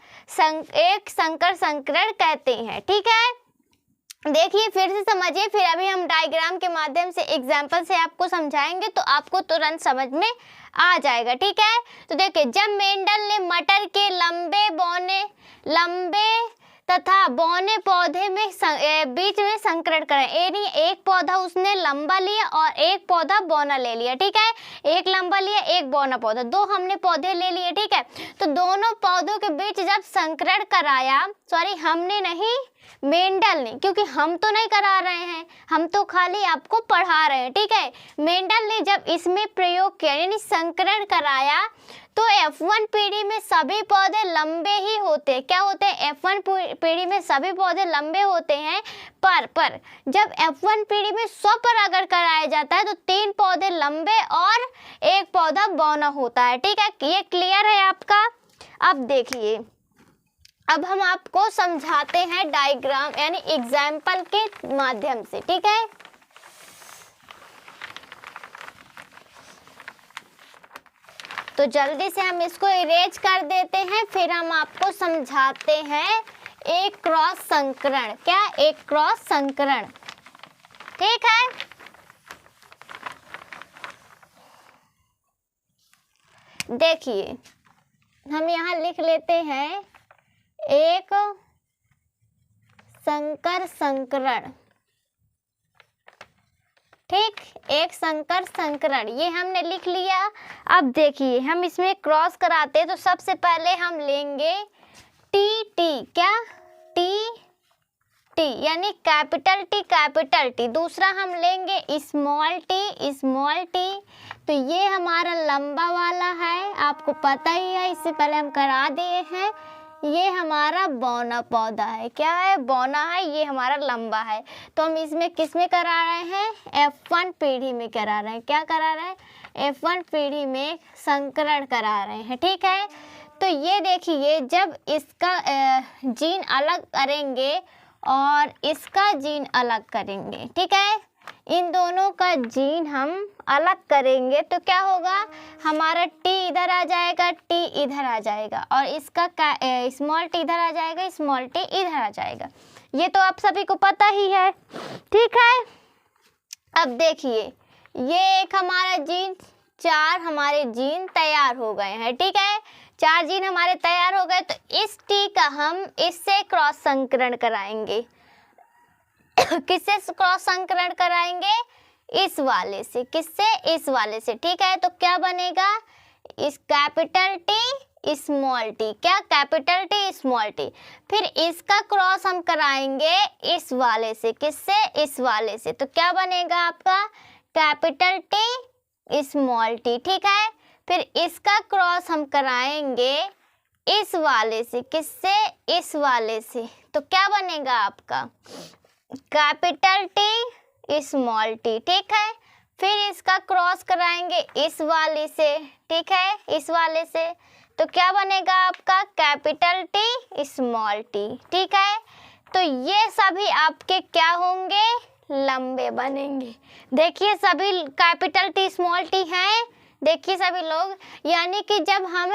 संकरण कहते हैं। ठीक है, देखिए फिर से समझिए, फिर अभी हम डायग्राम के माध्यम से एग्जाम्पल से आपको समझाएंगे तो आपको तुरंत समझ में आ जाएगा। ठीक है, तो देखिए जब मेंडल ने मटर के लंबे तथा बौने पौधे में बीच में संकरण करें, यानी एक पौधा उसने लंबा लिया और एक पौधा बौना ले लिया। ठीक है, एक लंबा लिया एक बौना पौधा, 2 हमने पौधे ले लिए। ठीक है, तो दोनों पौधों के बीच जब संकरण कराया, सॉरी हमने नहीं मेंडल ने, क्योंकि हम तो नहीं करा रहे हैं, हम तो खाली आपको पढ़ा रहे हैं। ठीक है, मेंडल ने जब इसमें प्रयोग किया यानी संकरण कराया तो F1 पीढ़ी में सभी पौधे लंबे ही होते हैं। क्या होते हैं, F1 पीढ़ी में सभी पौधे लंबे होते हैं, पर जब F1 पीढ़ी में स्वपरागण कराया जाता है तो 3 पौधे लंबे और एक पौधा बौना होता है। ठीक है, ये क्लियर है आपका। अब देखिए, अब हम आपको समझाते हैं डायग्राम यानी एग्जाम्पल के माध्यम से। ठीक है, तो जल्दी से हम इसको इरेज कर देते हैं, फिर हम आपको समझाते हैं एक क्रॉस संकरण। क्या? एक क्रॉस संकरण। ठीक है, देखिए हम यहाँ लिख लेते हैं एक संकर संकरण। ठीक, एक संकर संकरण ये हमने लिख लिया। अब देखिए हम इसमें क्रॉस कराते हैं तो सबसे पहले हम लेंगे टी टी। क्या? टी टी यानी कैपिटल टी। दूसरा हम लेंगे स्मॉल टी। तो ये हमारा लंबा वाला है, आपको पता ही है, इससे पहले हम करा दिए हैं। ये हमारा बौना पौधा है। क्या है? बौना है, ये हमारा लंबा है। तो हम इसमें किस में करा रहे हैं? F1 पीढ़ी में करा रहे हैं। क्या करा रहे हैं? F1 पीढ़ी में संकरण करा रहे हैं। ठीक है, तो ये देखिए जब इसका जीन अलग करेंगे और इसका जीन अलग करेंगे, ठीक है, इन दोनों का जीन हम अलग करेंगे तो क्या होगा? हमारा टी इधर आ जाएगा, टी इधर आ जाएगा, और इसका स्मॉल टी इधर आ जाएगा, स्मॉल टी इधर आ जाएगा। ये तो आप सभी को पता ही है। ठीक है, अब देखिए ये एक हमारा जीन, 4 हमारे जीन तैयार हो गए हैं। ठीक है, 4 जीन हमारे तैयार हो गए, तो इस टी का हम इससे क्रॉस संकरण कराएंगे। किससे क्रॉस संकरण कराएंगे? इस वाले से। किससे? इस वाले से। ठीक है, तो क्या बनेगा? इस कैपिटल टी स्मॉल टी। क्या? Capital T small T. फिर इसका क्रॉस हम कराएंगे इस वाले से। किससे? इस वाले से। तो क्या बनेगा आपका? Capital T small T. ठीक है, फिर इसका क्रॉस हम कराएंगे इस वाले से। किससे? इस वाले से। तो क्या बनेगा आपका? Capital T small T. ठीक है, फिर इसका क्रॉस कराएंगे इस वाले से। ठीक है, इस वाले से। तो क्या बनेगा आपका? Capital T small T. ठीक है, तो ये सभी आपके क्या होंगे? लंबे बनेंगे। देखिए सभी कैपिटल टी स्मॉल टी हैं। देखिए सभी लोग, यानी कि जब हम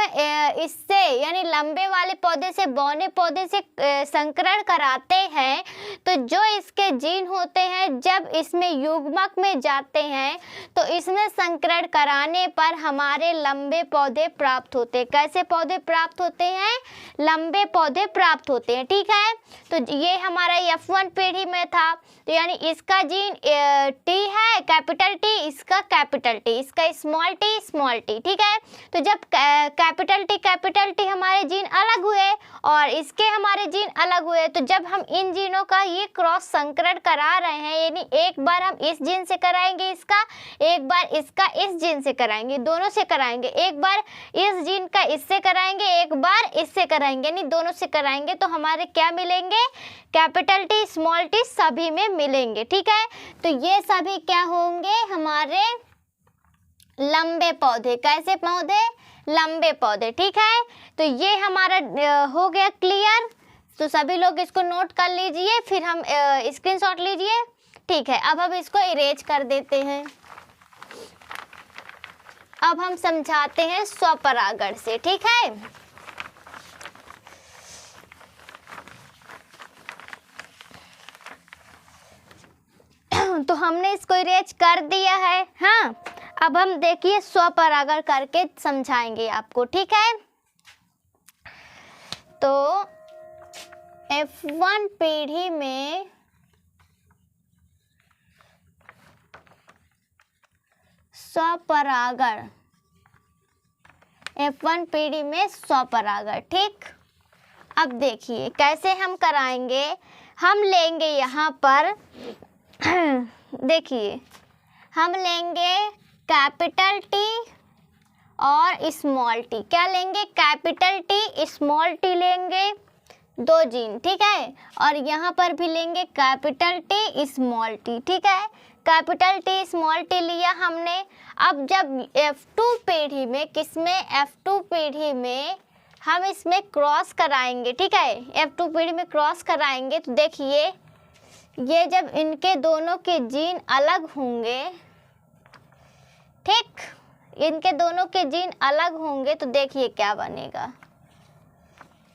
इससे यानी लंबे वाले पौधे से बौने पौधे से संकरण कराते हैं तो जो इसके जीन होते हैं जब इसमें युग्मक में जाते हैं तो इसमें संकरण कराने पर हमारे लंबे पौधे प्राप्त होते हैं। कैसे पौधे प्राप्त होते हैं? लंबे पौधे प्राप्त होते हैं। ठीक है, तो ये हमारा F1 पीढ़ी में था, तो यानी इसका जीन टी है कैपिटल टी, इसका कैपिटल टी, इसका स्मॉल टी। ठीक है, तो जब कैपिटल टी हमारे जीन अलग हुए और इसके हमारे जीन अलग हुए, तो जब हम इन जीनों का ये क्रॉस संकरण करा रहे हैं, यानी एक बार हम इस जीन से कराएंगे इसका, एक बार इसका इस जीन से कराएंगे, दोनों से कराएंगे, एक बार इस जीन का इससे कराएंगे, एक बार इससे कराएंगे, यानी दोनों से कराएंगे, तो हमारे क्या मिलेंगे? कैपिटल टी स्मॉल टी सभी में मिलेंगे। ठीक है, तो ये सभी क्या होंगे? हमारे लंबे पौधे। कैसे पौधे? लंबे पौधे। ठीक है, तो ये हमारा हो गया क्लियर। तो सभी लोग इसको नोट कर लीजिए, फिर हम स्क्रीनशॉट लीजिए। ठीक है, अब हम इसको इरेज कर देते हैं। अब हम समझाते हैं स्वपरागण से। ठीक है, तो हमने इसको इरेज कर दिया है। हाँ, अब हम देखिए स्वपरागण करके समझाएंगे आपको। ठीक है, तो F1 पीढ़ी में स्वपरागण, F1 पीढ़ी में स्वपरागण। ठीक, अब देखिए कैसे हम कराएंगे। हम लेंगे यहाँ पर देखिए हम लेंगे कैपिटल टी और स्मॉल टी। क्या लेंगे? कैपिटल टी स्मॉल टी लेंगे, 2 जीन। ठीक है, और यहाँ पर भी लेंगे कैपिटल टी स्मॉल टी। ठीक है, कैपिटल टी स्मॉल टी लिया हमने। अब जब F2 पीढ़ी में, किसमें? F2 पीढ़ी में हम इसमें क्रॉस कराएंगे। ठीक है, F2 पीढ़ी में क्रॉस कराएंगे तो देखिए ये जब इनके दोनों के जीन अलग होंगे, ठीक, इनके दोनों के जीन अलग होंगे तो देखिए क्या बनेगा।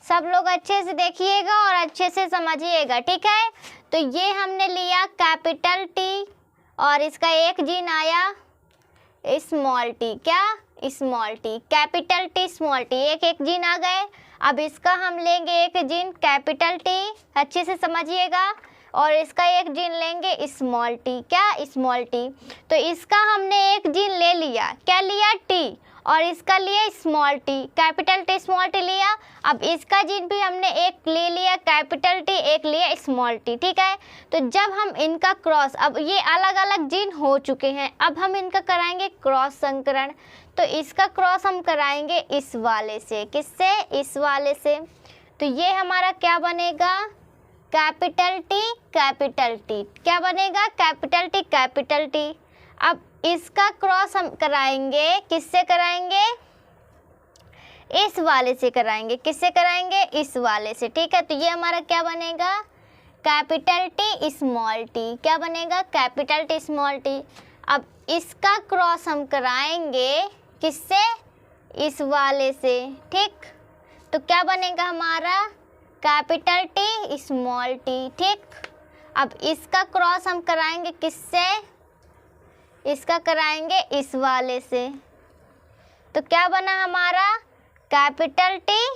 सब लोग अच्छे से देखिएगा और अच्छे से समझिएगा, ठीक है। तो ये हमने लिया कैपिटल टी और इसका एक जीन आया स्मॉल टी। क्या? Small T. Capital T small T, एक एक जीन आ गए। अब इसका हम लेंगे एक जीन कैपिटल टी, अच्छे से समझिएगा, और इसका एक जीन लेंगे स्मॉल टी। क्या? Small T. तो इसका हमने एक जीन ले लिया, क्या लिया? टी, और इसका लिया small T, capital T small T लिया। अब इसका जीन भी हमने एक ले लिया कैपिटल टी, एक लिया स्मॉल टी, ठीक है। तो जब हम इनका क्रॉस, अब ये अलग अलग जीन हो चुके हैं, अब हम इनका कराएंगे क्रॉस संकरण। तो इसका क्रॉस हम कराएंगे इस वाले से। किससे? इस वाले से। तो ये हमारा क्या बनेगा? Capital T capital T. क्या बनेगा? Capital T capital T. अब इसका क्रॉस हम कराएंगे, किससे कराएंगे? इस वाले से कराएंगे। किससे कराएंगे? इस वाले से, ठीक है। तो ये हमारा क्या बनेगा? Capital T small T. क्या बनेगा? Capital T small T. अब इसका क्रॉस हम कराएंगे किससे? इस वाले से, ठीक। तो क्या बनेगा हमारा? कैपिटल टी स्मॉल टी, ठीक। अब इसका क्रॉस हम कराएंगे किससे? इसका कराएंगे इस वाले से। तो क्या बना हमारा? कैपिटल टी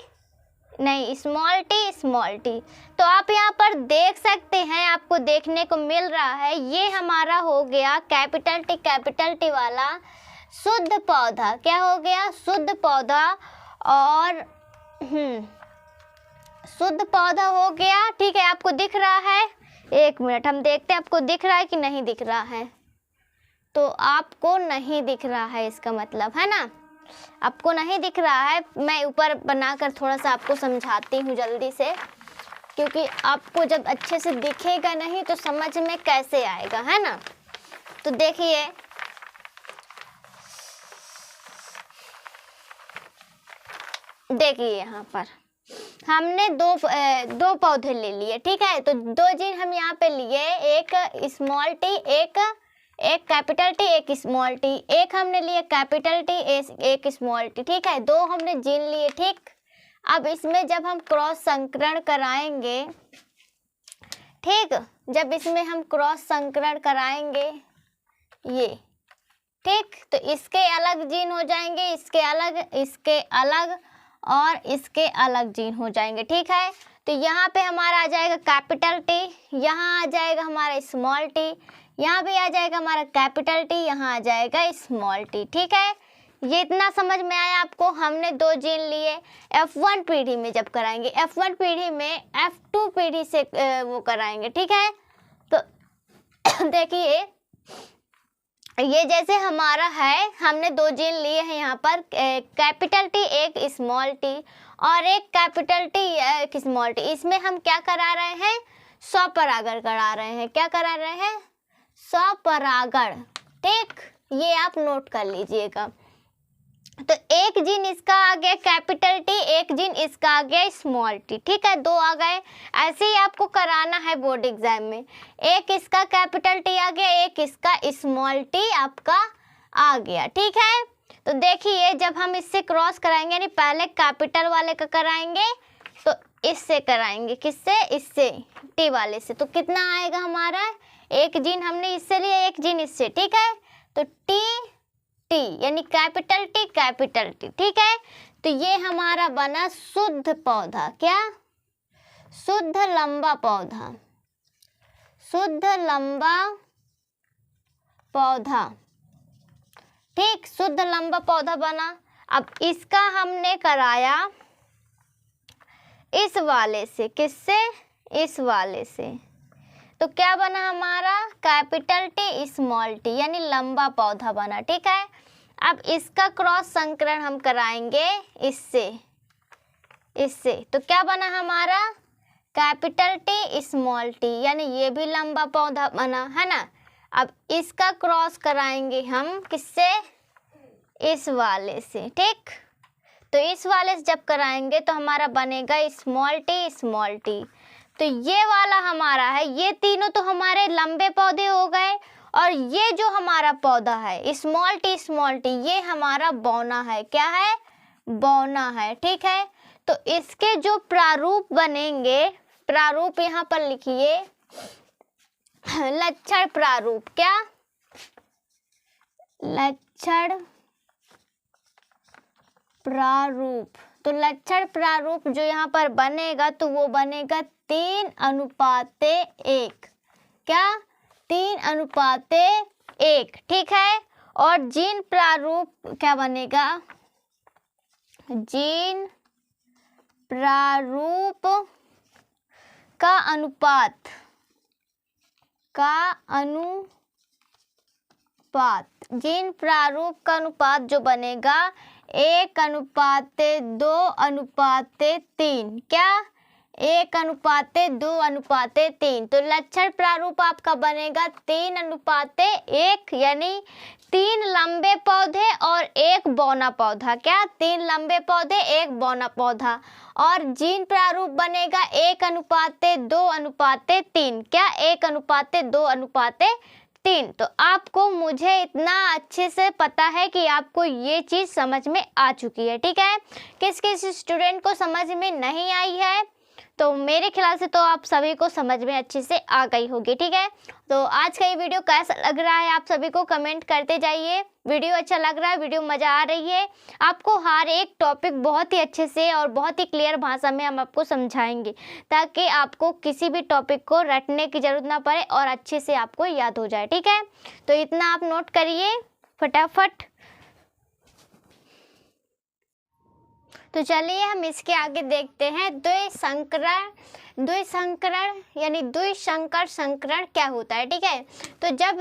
नहीं, स्मॉल टी स्मॉल टी। तो आप यहाँ पर देख सकते हैं, आपको देखने को मिल रहा है, ये हमारा हो गया कैपिटल टी वाला शुद्ध पौधा। क्या हो गया? शुद्ध पौधा। और शुद्ध पौधा हो गया, ठीक है। आपको दिख रहा है? एक मिनट हम देखते हैं आपको दिख रहा है कि नहीं दिख रहा है। तो आपको नहीं दिख रहा है, इसका मतलब है ना, आपको नहीं दिख रहा है। मैं ऊपर बनाकर थोड़ा सा आपको समझाती हूँ जल्दी से, क्योंकि आपको जब अच्छे से दिखेगा नहीं तो समझ में कैसे आएगा, है ना। तो देखिए, यहाँ पर हमने दो पौधे ले लिए, ठीक है। तो दो जीन हम यहाँ पे लिए, एक स्मॉल टी, एक कैपिटल टी, एक स्मॉल टी। एक हमने लिया कैपिटल टी, एक स्मॉल टी, ठीक है। दो हमने जीन लिए, ठीक। अब इसमें जब हम क्रॉस संकरण कराएंगे, ठीक, जब इसमें हम क्रॉस संकरण कराएंगे ये, ठीक, तो इसके अलग जीन हो जाएंगे, इसके अलग और इसके अलग जीन हो जाएंगे, ठीक है। तो यहाँ पे हमारा आ जाएगा कैपिटल टी, यहाँ आ जाएगा हमारा स्मॉल टी, यहाँ भी आ जाएगा हमारा कैपिटल टी, यहाँ आ जाएगा स्मॉल टी, ठीक है। ये इतना समझ में आया आपको? हमने दो जीन लिए। F1 पीढ़ी में जब कराएंगे, F1 पीढ़ी में F2 पीढ़ी से वो कराएंगे, ठीक है। तो देखिए, ये जैसे हमारा है, हमने दो जीन लिए हैं यहाँ पर, कैपिटल टी एक स्मॉल टी और एक कैपिटल टी एक स्मॉल टी। इसमें हम क्या करा रहे हैं? स्वपरागण करा रहे हैं। क्या करा रहे हैं? स्वपरागण, ठीक। ये आप नोट कर लीजिएगा। तो एक जीन इसका आ गया कैपिटल टी, एक जीन इसका आ गया स्मॉल टी, ठीक है। दो आ गए। ऐसे ही आपको कराना है बोर्ड एग्जाम में, एक इसका कैपिटल टी आ गया, एक इसका स्मॉल टी आपका आ गया, ठीक है। तो देखिए, जब हम इससे क्रॉस कराएंगे, यानी पहले कैपिटल वाले का कराएंगे तो इससे कराएंगे, किससे? इससे, टी वाले से। तो कितना आएगा हमारा? एक जीन हमने इससे लिया, एक जीन इससे, ठीक है। तो टी यानी कैपिटल टी, ठीक है। तो ये हमारा बना शुद्ध पौधा। क्या? शुद्ध लंबा पौधा, शुद्ध लंबा पौधा, ठीक। शुद्ध लंबा पौधा बना। अब इसका हमने कराया इस वाले से। किससे? इस वाले से। तो क्या बना हमारा? कैपिटल टी स्मॉल टी, यानी लंबा पौधा बना, ठीक है। अब इसका क्रॉस संकरण हम कराएंगे इससे। तो क्या बना हमारा? कैपिटल टी स्मॉल टी, यानी ये भी लंबा पौधा बना, है ना। अब इसका क्रॉस कराएंगे हम किससे? इस वाले से, ठीक। तो इस वाले से जब कराएंगे तो हमारा बनेगा स्मॉल टी। तो ये वाला हमारा है, ये तीनों तो हमारे लंबे पौधे हो गए, और ये जो हमारा पौधा है स्मॉल टी, ये हमारा बौना है। क्या है? बौना है, ठीक है। तो इसके जो प्रारूप बनेंगे, प्रारूप यहाँ पर लिखिए लक्षण प्रारूप। क्या? लक्षण प्रारूप। तो लक्षण प्रारूप जो यहाँ पर बनेगा तो वो बनेगा 3:1। क्या? 3:1। ठीक है। और जीन प्रारूप क्या बनेगा? जीन प्रारूप का अनुपात, जीन प्रारूप का अनुपात जो बनेगा 1:2:3। क्या? 1:2:3। तो लक्षण प्रारूप आपका बनेगा 3:1, यानी 3 लंबे पौधे और 1 बौना पौधा। क्या? 3 लंबे पौधे 1 बौना पौधा। और जीन प्रारूप बनेगा 1:2:3। क्या? 1:2:3। तो आपको, मुझे इतना अच्छे से पता है कि आपको ये चीज़ समझ में आ चुकी है। ठीक है। किस किस स्टूडेंट को समझ में नहीं आई है, तो मेरे ख्याल से तो आप सभी को समझ में अच्छे से आ गई होगी। ठीक है। तो आज का ये वीडियो कैसा लग रहा है आप सभी को कमेंट करते जाइए। वीडियो अच्छा लग रहा है, वीडियो मज़ा आ रही है, आपको हर एक टॉपिक बहुत ही अच्छे से और बहुत ही क्लियर भाषा में हम आपको समझाएंगे, ताकि आपको किसी भी टॉपिक को रटने की ज़रूरत ना पड़े और अच्छे से आपको याद हो जाए। ठीक है। तो इतना आप नोट करिए फटाफट। तो चलिए हम इसके आगे देखते हैं द्विसंकरण यानी द्विसंकर संकरण क्या होता है। ठीक है। तो जब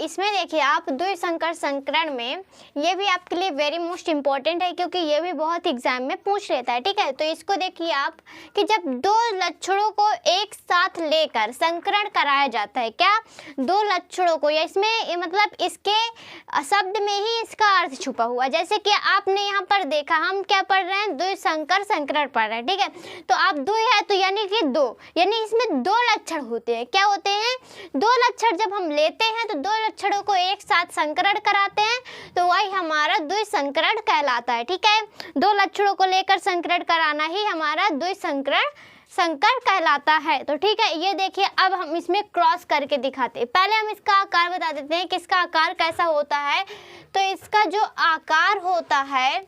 इसमें देखिए आप द्विसंकर संकरण में, ये भी आपके लिए वेरी मोस्ट इम्पॉर्टेंट है, क्योंकि ये भी बहुत एग्जाम में पूछ लेता है। ठीक है। तो इसको देखिए आप कि जब 2 लक्षणों को एक साथ लेकर संकरण कराया जाता है। क्या? 2 लक्षणों को, या इसमें मतलब इसके शब्द में ही इसका अर्थ छुपा हुआ, जैसे कि आपने यहाँ पर देखा, हम क्या पढ़ रहे हैं? द्विसंकर संकरण पढ़ रहे हैं। ठीक है। तो आप द्वि है तो यानी कि 2, यानी इसमें 2 लक्षण होते हैं। क्या होते हैं? 2 लक्षण जब हम लेते हैं तो 2 लक्षणों को एक साथ संकरण कराते हैं, तो वही हमारा द्विसंकरण कहलाता है। ठीक है। 2 लक्षणों को लेकर संकरण कराना ही हमारा संकर कहलाता है। तो ठीक है। ये देखिए अब हम इसमें क्रॉस करके दिखाते हैं। पहले हम इसका आकार बता देते हैं कि इसका आकार कैसा होता है। तो इसका जो आकार होता है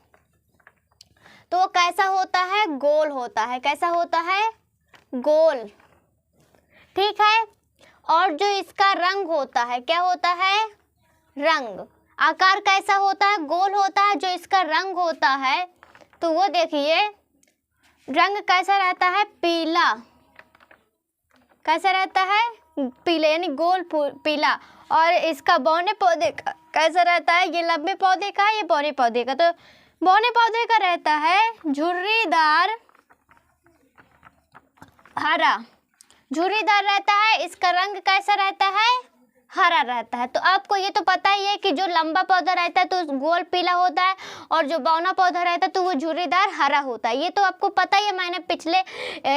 तो वो कैसा होता है? गोल होता है। कैसा होता है? गोल। ठीक है। और जो इसका रंग होता है, क्या होता है? रंग। आकार कैसा होता है? गोल होता है। जो इसका रंग होता है तो वो देखिए रंग कैसा रहता है? पीला। कैसा रहता है? पीला, यानी गोल पीला। और इसका बौने पौधे का कैसा रहता है? ये लंबे पौधे का है, ये बौने पौधे का। तो बौने पौधे का रहता है झुर्रीदार हरा। झुर्रीदार रहता है। इसका रंग कैसा रहता है? हरा रहता है। तो आपको ये तो पता ही है कि जो लंबा पौधा रहता है तो गोल पीला होता है, और जो बौना पौधा रहता है तो वो झुर्रीदार हरा होता है। ये तो आपको पता ही है, मैंने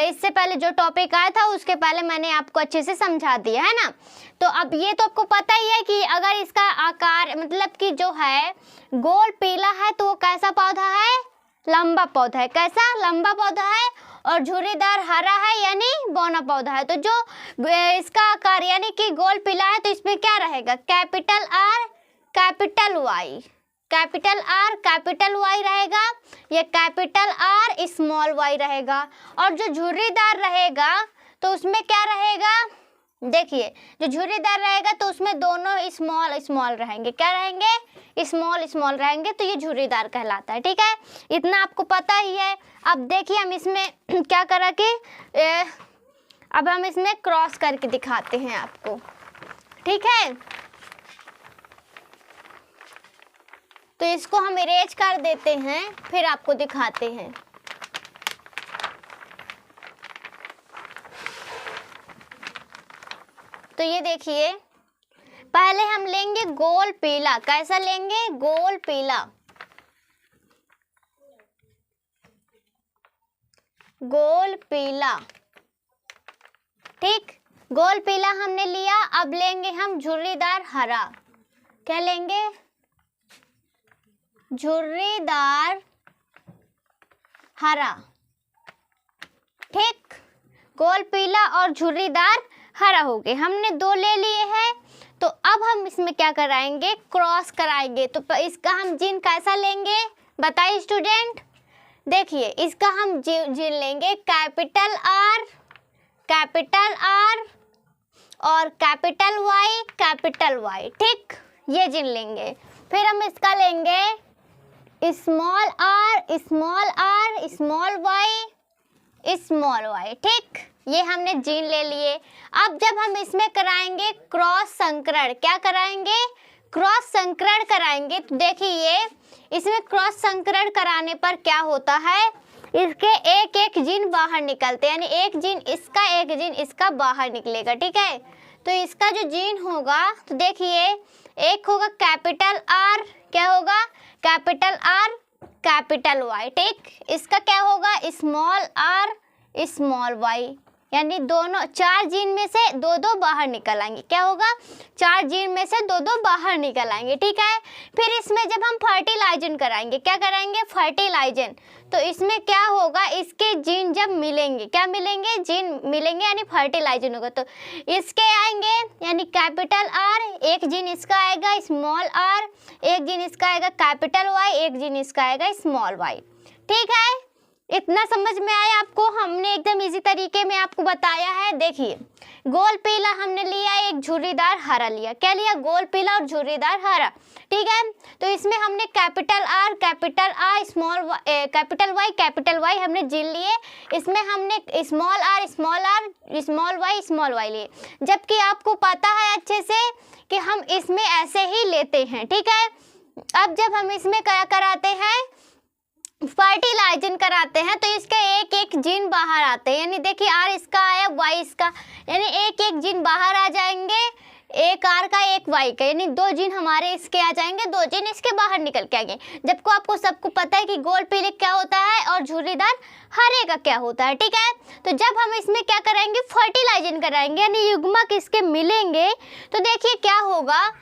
इससे पहले जो टॉपिक आया था उसके पहले मैंने आपको अच्छे से समझा दिया है ना। तो अब ये तो आपको पता ही है कि अगर इसका आकार मतलब कि जो है गोल पीला है तो वो कैसा पौधा है? लंबा पौधा है। कैसा? लंबा पौधा है। और झुर्रीदार हरा है यानी बौना पौधा है। तो जो इसका आकार यानी कि गोल पीला है तो इसमें क्या रहेगा? Capital R capital Y। Capital R capital Y रहेगा, ये कैपिटल R स्मॉल y रहेगा। और जो झुर्रीदार रहेगा तो उसमें क्या रहेगा? देखिए जो झुर्रीदार रहेगा तो उसमें दोनों स्मॉल स्मॉल रहेंगे। क्या रहेंगे? स्मॉल स्मॉल रहेंगे। तो ये झुर्रीदार कहलाता है। ठीक है। इतना आपको पता ही है। अब देखिए हम इसमें क्या करा कि अब हम इसमें क्रॉस करके दिखाते हैं आपको। ठीक है। तो इसको हम इरेज कर देते हैं, फिर आपको दिखाते हैं। तो ये देखिए पहले हम लेंगे गोल पीला। कैसा लेंगे? गोल पीला। गोल पीला। ठीक। गोल पीला हमने लिया। अब लेंगे हम झुर्रीदार हरा। क्या लेंगे? झुर्रीदार हरा। ठीक, गोल पीला और झुर्रीदार हरा हो गए। हमने 2 ले लिए हैं, तो अब हम इसमें क्या कराएंगे, क्रॉस कराएंगे। तो इसका हम जिन कैसा लेंगे बताइए स्टूडेंट। देखिए इसका हम जिन लेंगे कैपिटल R और कैपिटल Y, ठीक, ये जिन लेंगे। फिर हम इसका लेंगे स्मॉल r, स्मॉल y, ठीक, ये हमने जिन ले लिए। अब जब हम इसमें कराएंगे क्रॉस संकरण, क्या कराएंगे, क्रॉस संकरण कराएंगे। तो देखिए इसमें क्रॉस संकरण कराने पर क्या होता है, इसके एक एक जिन बाहर निकलते हैं, यानी एक जिन इसका एक जिन इसका बाहर निकलेगा, ठीक है। तो इसका जो जिन होगा, तो देखिए एक होगा कैपिटल R, क्या होगा, कैपिटल R कैपिटल Y, ठीक, इसका क्या होगा, स्मॉल r स्मॉल y, यानी दोनों 4 जीन में से 2 बाहर निकल आएंगे। क्या होगा, 4 जीन में से 2 बाहर निकल आएंगे, ठीक है। फिर इसमें जब हम फर्टिलाइजन कराएंगे, क्या कराएंगे, फर्टिलाइजन, तो इसमें क्या होगा, इसके जीन जब मिलेंगे, क्या मिलेंगे, जीन मिलेंगे, यानी फर्टिलाइजन होगा। तो इसके आएंगे, यानी कैपिटल R, एक जीन इसका आएगा स्मॉल r, एक जीन इसका आएगा कैपिटल Y, एक जीन इसका आएगा स्मॉल y, ठीक है। इतना समझ में आया आपको, हमने एकदम इजी तरीके में आपको बताया है। देखिए गोल पीला हमने लिया, एक झुर्रीदार हरा लिया, क्या लिया, गोल पीला और झुर्रीदार हरा, ठीक है। तो इसमें हमने capital R capital I capital Y हमने जिन लिए, इसमें हमने स्मॉल r स्मॉल y लिए, जबकि आपको पता है अच्छे से कि हम इसमें ऐसे ही लेते हैं, ठीक है। अब जब हम इसमें क्या कराते हैं, फर्टिलाइजन कराते हैं, तो इसके एक एक जीन बाहर आते हैं, यानी देखिए R इसका आया Y इसका, यानी एक एक जीन बाहर आ जाएंगे, एक R का एक Y का, यानी 2 जीन हमारे इसके आ जाएंगे, 2 जीन इसके बाहर निकल के आएंगे। जबको आपको सबको पता है कि गोल पीले क्या होता है और झुर्रीदार हरे का क्या होता है, ठीक है। तो जब हम इसमें क्या कराएंगे, फर्टिलाइजन कराएंगे, यानी युग्मक इसके मिलेंगे, तो देखिए क्या होगा,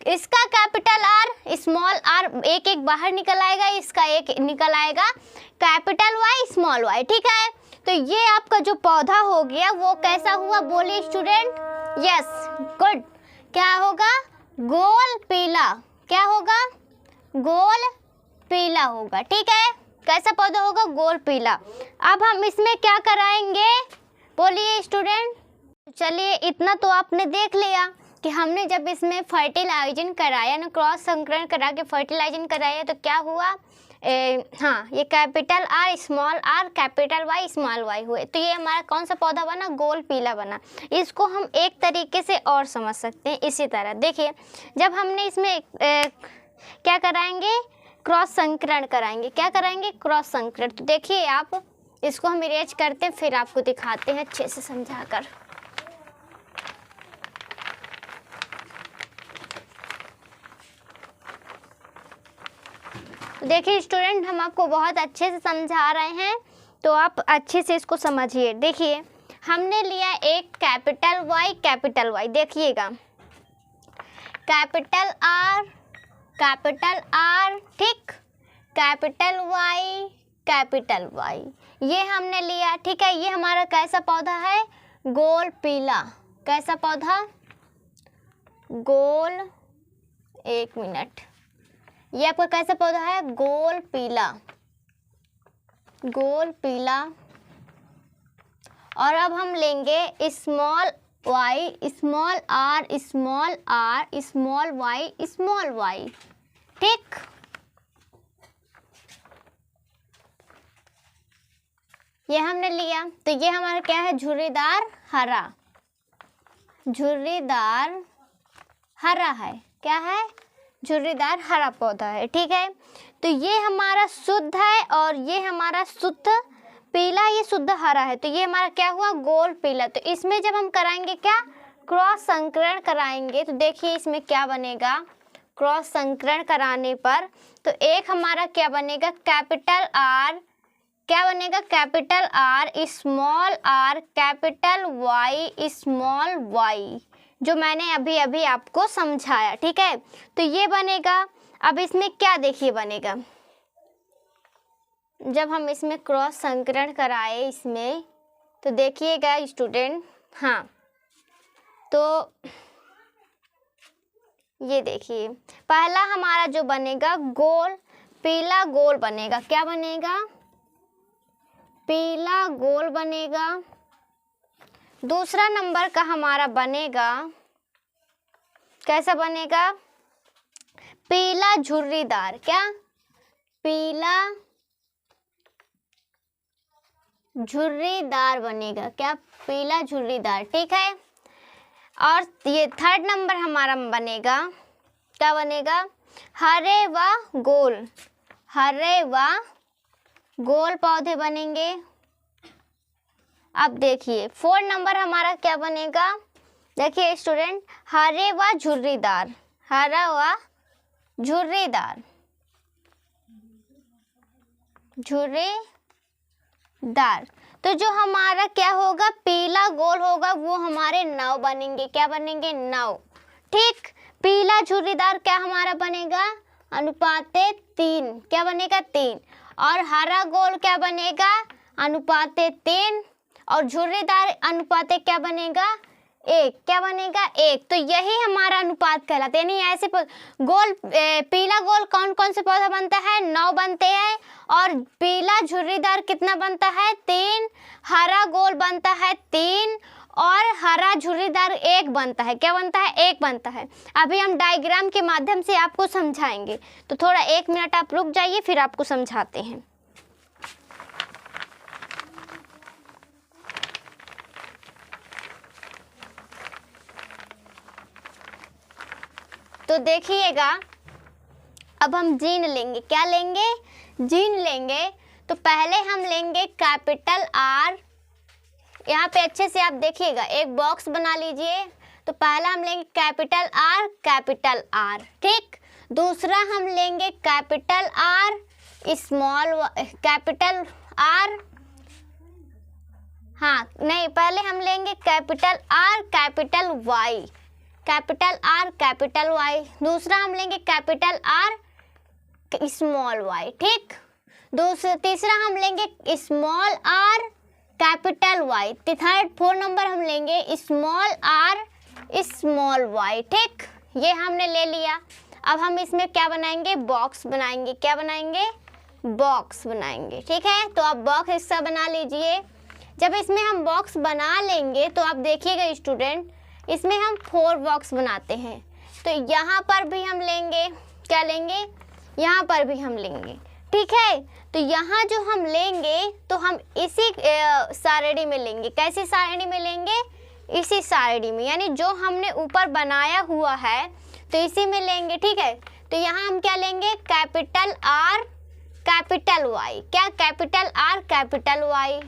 इसका कैपिटल R स्मॉल r एक एक बाहर निकल आएगा, इसका एक निकल आएगा कैपिटल Y स्मॉल y, ठीक है। तो ये आपका जो पौधा हो गया वो कैसा हुआ, बोलिए स्टूडेंट, यस गुड, क्या होगा, गोल पीला, क्या होगा, गोल पीला होगा, ठीक है। कैसा पौधा होगा, गोल पीला। अब हम इसमें क्या कराएंगे, बोलिए स्टूडेंट। चलिए इतना तो आपने देख लिया कि हमने जब इसमें फर्टिलाइजन कराया ना, क्रॉस संकरण करा के फर्टिलाइजन कराया, तो क्या हुआ, हाँ, ये capital R capital Y small y हुए। तो ये हमारा कौन सा पौधा बना, गोल पीला बना। इसको हम एक तरीके से और समझ सकते हैं इसी तरह। देखिए जब हमने इसमें क्या कराएंगे, क्रॉस संकरण कराएंगे, क्या कराएंगे, क्रॉस संकरण। तो देखिए आप इसको हम इरेज करते हैं, फिर आपको दिखाते हैं अच्छे से समझा कर। देखिए स्टूडेंट, हम आपको बहुत अच्छे से समझा रहे हैं, तो आप अच्छे से इसको समझिए। देखिए हमने लिया एक कैपिटल Y, देखिएगा कैपिटल R, ठीक, कैपिटल Y, ये हमने लिया, ठीक है। ये हमारा कैसा पौधा है, गोल पीला, कैसा पौधा, गोल, एक मिनट, ये आपका कैसा पौधा है, गोल पीला। और अब हम लेंगे small y small r small y, ठीक। ये हमने लिया, तो ये हमारा क्या है, झुर्रीदार हरा है, क्या है, झुर्रीदार हरा पौधा है, ठीक है। तो ये हमारा शुद्ध है और ये हमारा शुद्ध पीला, ये शुद्ध हरा है, तो ये हमारा क्या हुआ, गोल पीला। तो इसमें जब हम कराएंगे क्या, क्रॉस संकरण कराएंगे, तो देखिए इसमें क्या बनेगा, क्रॉस संकरण कराने पर तो एक हमारा क्या बनेगा, कैपिटल R, क्या बनेगा, capital R small r capital Y small y, जो मैंने अभी अभी आपको समझाया, ठीक है। तो ये बनेगा। अब इसमें क्या देखिए बनेगा, जब हम इसमें क्रॉस संकरण कराए, इसमें तो देखिएगा स्टूडेंट, हाँ तो ये देखिए पहला हमारा जो बनेगा गोल, पीला गोल बनेगा। क्या बनेगा? पीला गोल बनेगा। दूसरा नंबर का हमारा बनेगा, कैसा बनेगा? पीला झुर्रीदार। क्या? पीला झुर्रीदार बनेगा। क्या? पीला झुर्रीदार। ठीक है। और ये थर्ड नंबर हमारा बनेगा, क्या बनेगा? हरे व गोल। हरे व गोल पौधे बनेंगे। अब देखिए फोर्थ नंबर हमारा क्या बनेगा? देखिए स्टूडेंट, हरे व झुर्रीदार। हरा व झुर्रीदार। झुर्रीदार। तो जो हमारा क्या होगा, पीला गोल होगा, वो हमारे 9 बनेंगे। क्या बनेंगे? 9। ठीक। पीला झुर्रीदार क्या हमारा बनेगा? अनुपाते 3। क्या बनेगा? 3। और हरा गोल क्या बनेगा? अनुपाते 3। और झुर्रीदार अनुपाते क्या बनेगा? 1। क्या बनेगा? 1। तो यही हमारा अनुपात कहलाता है। यानी ऐसे गोल पीला गोल कौन कौन से पौधा बनता है? 9 बनते हैं। और पीला झुर्रीदार कितना बनता है? 3। हरा गोल बनता है 3 और हरा झुर्रीदार 1 बनता है। क्या बनता है? 1 बनता है। अभी हम डायग्राम के माध्यम से आपको समझाएंगे, तो थोड़ा 1 मिनट आप रुक जाइए, फिर आपको समझाते हैं। तो देखिएगा, अब हम जीन लेंगे। क्या लेंगे? जीन लेंगे। तो पहले हम लेंगे कैपिटल R। यहाँ पे अच्छे से आप देखिएगा, एक बॉक्स बना लीजिए। तो पहला हम लेंगे कैपिटल R, कैपिटल R। ठीक। दूसरा हम लेंगे capital R, small capital R। हाँ नहीं, पहले हम लेंगे capital R, capital Y। Capital R, capital Y। दूसरा हम लेंगे कैपिटल R, स्मॉल y। ठीक। तीसरा हम लेंगे small r, capital Y। Third 4 number हम लेंगे स्मॉल r, स्मॉल y। ठीक। ये हमने ले लिया। अब हम इसमें क्या बनाएंगे? बॉक्स बनाएंगे। क्या बनाएंगे? बॉक्स बनाएंगे। ठीक है। तो आप बॉक्स हिस्सा बना लीजिए। जब इसमें हम बॉक्स बना लेंगे तो आप देखिएगा स्टूडेंट, इसमें हम 4 बॉक्स बनाते हैं। तो यहाँ पर भी हम लेंगे, क्या लेंगे? यहाँ पर भी हम लेंगे। ठीक है। तो यहाँ जो हम लेंगे तो हम इसी सारणी में लेंगे। कैसी सारणी में लेंगे? इसी सारणी में, यानी जो हमने ऊपर बनाया हुआ है तो इसी में लेंगे। ठीक है। तो यहाँ हम क्या लेंगे? Capital R, capital Y। क्या? Capital R, capital Y।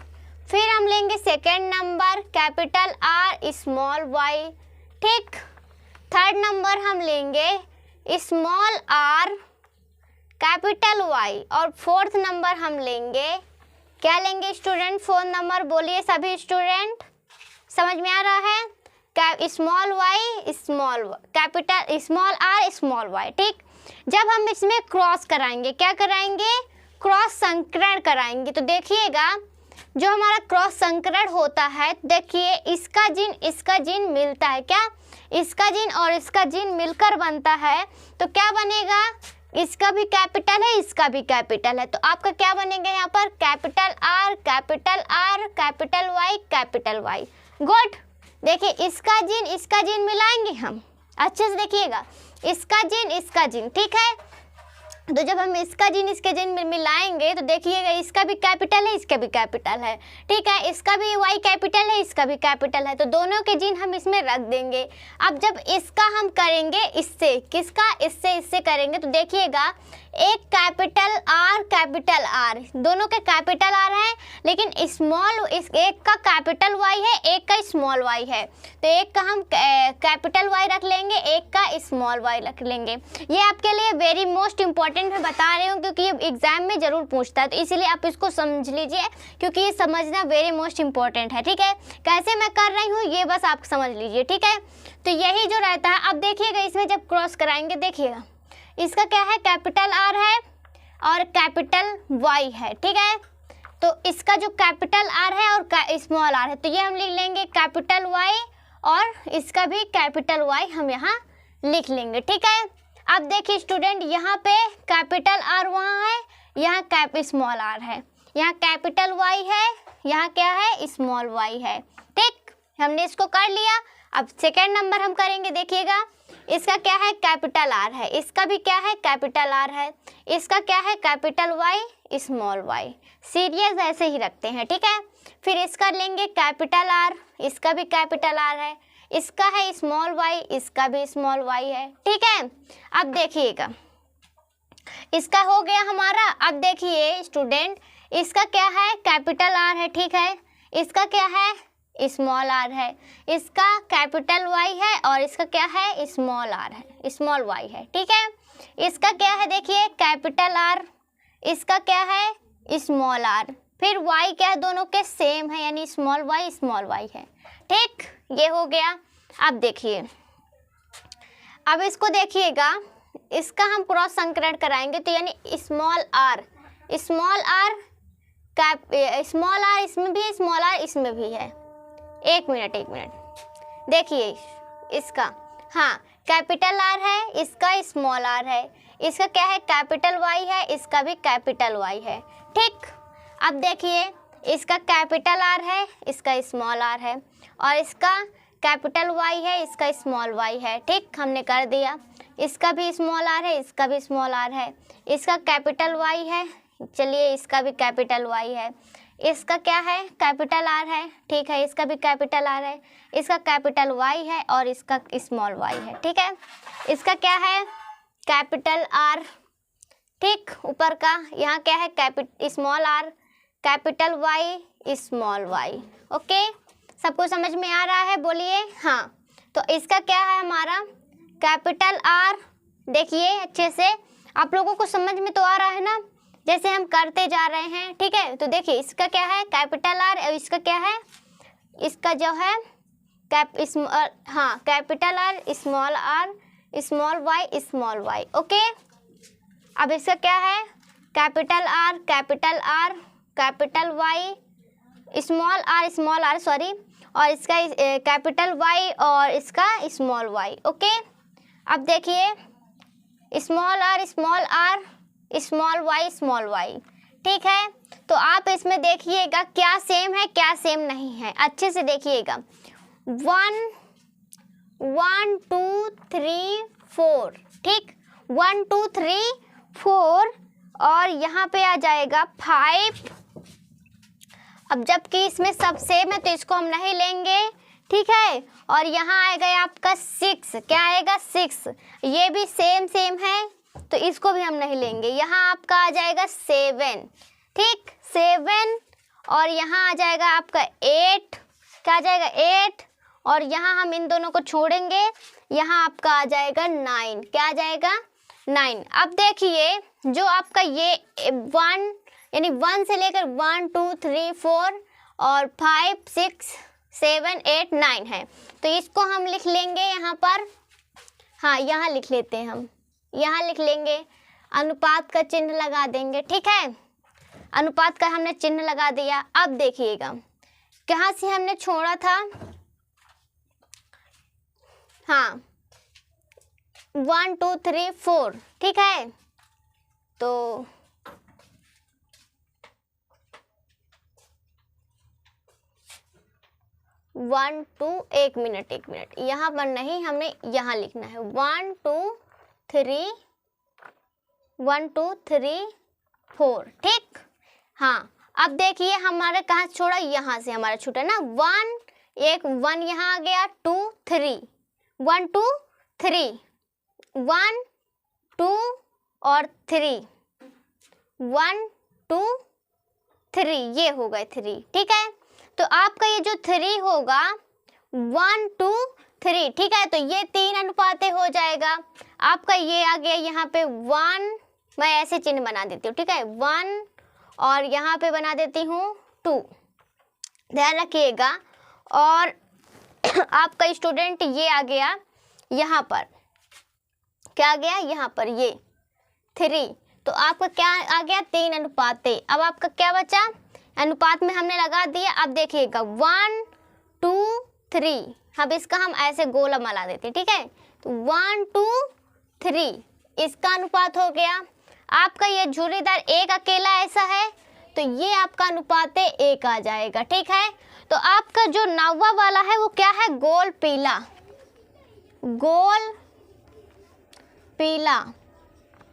फिर हम लेंगे second number capital R, small y। ठीक। थर्ड नंबर हम लेंगे स्मॉल r, कैपिटल Y। और फोर्थ नंबर हम लेंगे, क्या लेंगे स्टूडेंट? फोर्थ नंबर बोलिए सभी स्टूडेंट, समझ में आ रहा है? Small y, small capital small r, small y। ठीक। जब हम इसमें क्रॉस कराएंगे, क्या कराएंगे? क्रॉस संकरण कराएंगे। तो देखिएगा, जो हमारा क्रॉस संकरण होता है, देखिए इसका जीन मिलता है। क्या? इसका जीन और इसका जीन मिलकर बनता है। तो क्या बनेगा? इसका भी कैपिटल है, इसका भी कैपिटल है। तो आपका क्या बनेगा यहाँ पर? Capital R, capital R, capital Y, capital Y। Good. देखिए इसका जीन मिलाएंगे हम, अच्छे से देखिएगा, इसका जीन। ठीक है। तो जब हम इसका जीन इसके जीन में मिलाएंगे तो देखिएगा, इसका भी कैपिटल है, इसका भी कैपिटल है। ठीक है। इसका भी Y कैपिटल है, इसका भी कैपिटल है। तो दोनों के जीन हम इसमें रख देंगे। अब जब इसका हम करेंगे इससे, किसका? इससे करेंगे तो देखिएगा, एक कैपिटल R, कैपिटल R, दोनों के कैपिटल R है, लेकिन एक का कैपिटल Y है, एक का स्मॉल y है। तो एक का हम कैपिटल Y रख लेंगे, एक का स्मॉल y रख लेंगे। ये आपके लिए वेरी मोस्ट इम्पॉर्टेंट मैं बता रही हूँ, क्योंकि ये एग्जाम में जरूर पूछता है। तो इसीलिए आप इसको समझ लीजिए, क्योंकि ये समझना वेरी मोस्ट इम्पॉर्टेंट है। ठीक है। कैसे मैं कर रही हूँ ये बस आप समझ लीजिए। ठीक है। तो यही जो रहता है, अब देखिएगा इसमें जब क्रॉस कराएंगे, देखिएगा इसका क्या है? कैपिटल R है और कैपिटल Y है। ठीक है। तो इसका जो कैपिटल आर है और स्मॉल आर है, तो ये हम लिख लेंगे कैपिटल वाई और इसका भी कैपिटल वाई हम यहाँ लिख लेंगे। ठीक है, अब देखिए स्टूडेंट, यहाँ पे कैपिटल आर वहाँ है, यहाँ स्मॉल आर है, यहाँ कैपिटल वाई है, यहाँ क्या है, स्मॉल वाई है। ठीक, हमने इसको कर लिया। अब सेकेंड नंबर हम करेंगे, देखिएगा इसका क्या है, कैपिटल आर है, इसका भी क्या है, कैपिटल आर है, इसका क्या है, capital Y small Y. Serious ऐसे ही रखते हैं। ठीक है, फिर इसका लेंगे कैपिटल आर, इसका भी कैपिटल आर है, इसका है स्मॉल वाई, इसका भी स्मॉल वाई है। ठीक है, अब देखिएगा इसका हो गया हमारा। अब देखिए स्टूडेंट, इसका क्या है, कैपिटल आर है। ठीक है, इसका क्या है, स्मॉल आर है, इसका कैपिटल वाई है और इसका क्या है, स्मॉल आर है, स्मॉल वाई है। ठीक है, इसका क्या है, देखिए कैपिटल आर, इसका क्या है, स्मॉल आर, फिर वाई क्या है, दोनों के सेम है, यानी स्मॉल वाई है। ठीक, ये हो गया। अब देखिए, अब इसको देखिएगा, इसका हम क्रॉस संकरण कराएंगे, तो यानी स्मॉल आर स्मॉल आर इसमें भी है, स्मॉल आर इसमें भी है। एक मिनट देखिए इसका, हाँ कैपिटल आर है, इसका स्मॉल आर है, इसका क्या है, कैपिटल वाई है, इसका भी कैपिटल वाई है। ठीक, अब देखिए इसका कैपिटल आर है, इसका स्मॉल आर है, और इसका कैपिटल वाई है, इसका स्मॉल वाई है। ठीक, हमने कर दिया। इसका भी स्मॉल आर है, इसका भी स्मॉल आर है, इसका कैपिटल वाई है, चलिए इसका भी कैपिटल वाई है, इसका क्या है, कैपिटल आर है। ठीक है, इसका भी कैपिटल आर है, इसका कैपिटल वाई है और इसका स्मॉल वाई है। ठीक है, इसका क्या है, कैपिटल आर। ठीक, ऊपर का यहाँ क्या है, small R, capital Y, small Y. Okay, सबको समझ में आ रहा है, बोलिए हाँ। तो इसका क्या है हमारा, कैपिटल आर। देखिए अच्छे से, आप लोगों को समझ में तो आ रहा है ना, जैसे हम करते जा रहे हैं। ठीक है, तो देखिए इसका क्या है, कैपिटल आर, और इसका क्या है, इसका जो है capital R, small Y. Okay, अब इसका क्या है, capital R, capital Y, small R sorry, और इसका कैपिटल वाई और इसका स्मॉल वाई। ओके, अब देखिए स्मॉल आर, स्मॉल वाई। ठीक है, तो आप इसमें देखिएगा क्या सेम है क्या सेम नहीं है, अच्छे से देखिएगा। 1 2 3 4। ठीक, 1 2 3 4, और यहाँ पे आ जाएगा 5। अब जबकि इसमें सब सेम है तो इसको हम नहीं लेंगे। ठीक है, और यहाँ आएगा आपका 6। क्या आएगा, 6, ये भी सेम है तो इसको भी हम नहीं लेंगे। यहाँ आपका आ जाएगा 7। ठीक, 7, और यहाँ आ जाएगा आपका 8। क्या आ जाएगा, 8, और यहाँ हम इन दोनों को छोड़ेंगे, यहाँ आपका आ जाएगा 9। क्या आ जाएगा, 9। अब देखिए जो आपका ये 1 यानी 1 से लेकर 1 2 3 4 और 5 6 7 8 9 है, तो इसको हम लिख लेंगे यहाँ पर। हाँ, यहाँ लिख लेते हैं हम, यहाँ लिख लेंगे, अनुपात का चिन्ह लगा देंगे। ठीक है, अनुपात का हमने चिन्ह लगा दिया। अब देखिएगा कहाँ से हमने छोड़ा था, हाँ 1 2 3 4। ठीक है, तो वन टू एक मिनट यहाँ पर नहीं, हमने यहाँ लिखना है 1 2 3 1 2 3 4। ठीक, हाँ अब देखिए हमारे कहाँ छोड़ा, यहाँ से हमारा छूटा ना 1 यहाँ आ गया, 2 3 1 2 3 1 2 और 3 1 2 3, ये हो गए 3। ठीक है, तो आपका ये जो 3 होगा 1 2 3। ठीक है, तो ये 3 अनुपाते हो जाएगा। आपका ये आ गया यहाँ पे 1, मैं ऐसे चिन्ह बना देती हूँ। ठीक है, 1 और यहाँ पे बना देती हूँ 2, ध्यान रखिएगा। और आपका स्टूडेंट ये आ गया यहाँ पर, क्या आ गया यहाँ पर, ये 3, तो आपका क्या आ गया 3 अनुपाते। अब आपका क्या बचा, अनुपात में हमने लगा दिया। अब देखिएगा 1 2 3, अब इसका हम ऐसे गोला मिला देते हैं, ठीक है। तो 1 2 3 इसका अनुपात हो गया। आपका ये झुर्रीदार एक अकेला ऐसा है तो ये आपका अनुपात 1 आ जाएगा, ठीक है। तो आपका जो 9वां वाला है वो क्या है, गोल पीला, गोल पीला,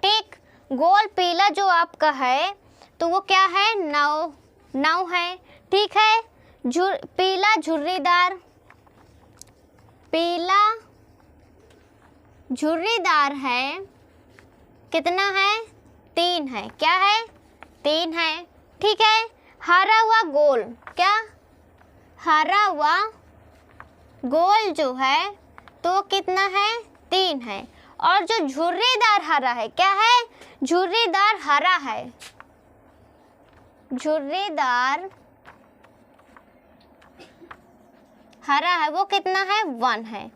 ठीक। गोल पीला जो आपका है तो वो क्या है, 9 है, ठीक है। पीला झुर्रीदार, पीला झुर्रीदार है, कितना है, 3 है, क्या है, 3 है, ठीक है। हरा हुआ गोल, क्या, हरा हुआ गोल जो है तो कितना है, 3 है। और जो झुर्रीदार हरा है, क्या है, झुर्रीदार हरा है, झुर्रीदार हरा है वो कितना है, 1 है,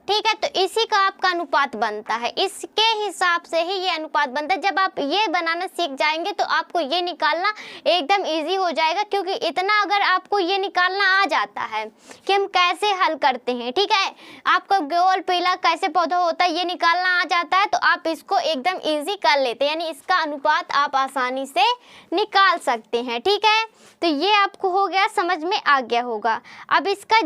ठीक है। तो इसी का आपका अनुपात बनता है, इसके हिसाब से ही ये अनुपात बनता है। जब आप ये बनाना सीख जाएंगे तो आपको ये निकालना एकदम इजी हो जाएगा, क्योंकि इतना अगर आपको ये निकालना आ जाता है कि हम कैसे हल करते हैं, ठीक है। आपको गोल पीला कैसे पौधा होता है ये निकालना आ जाता है तो आप इसको एकदम इजी कर लेते हैं, यानी इसका अनुपात आप आसानी से निकाल सकते हैं, ठीक है। तो ये आपको हो गया, समझ में आ गया होगा। अब इसका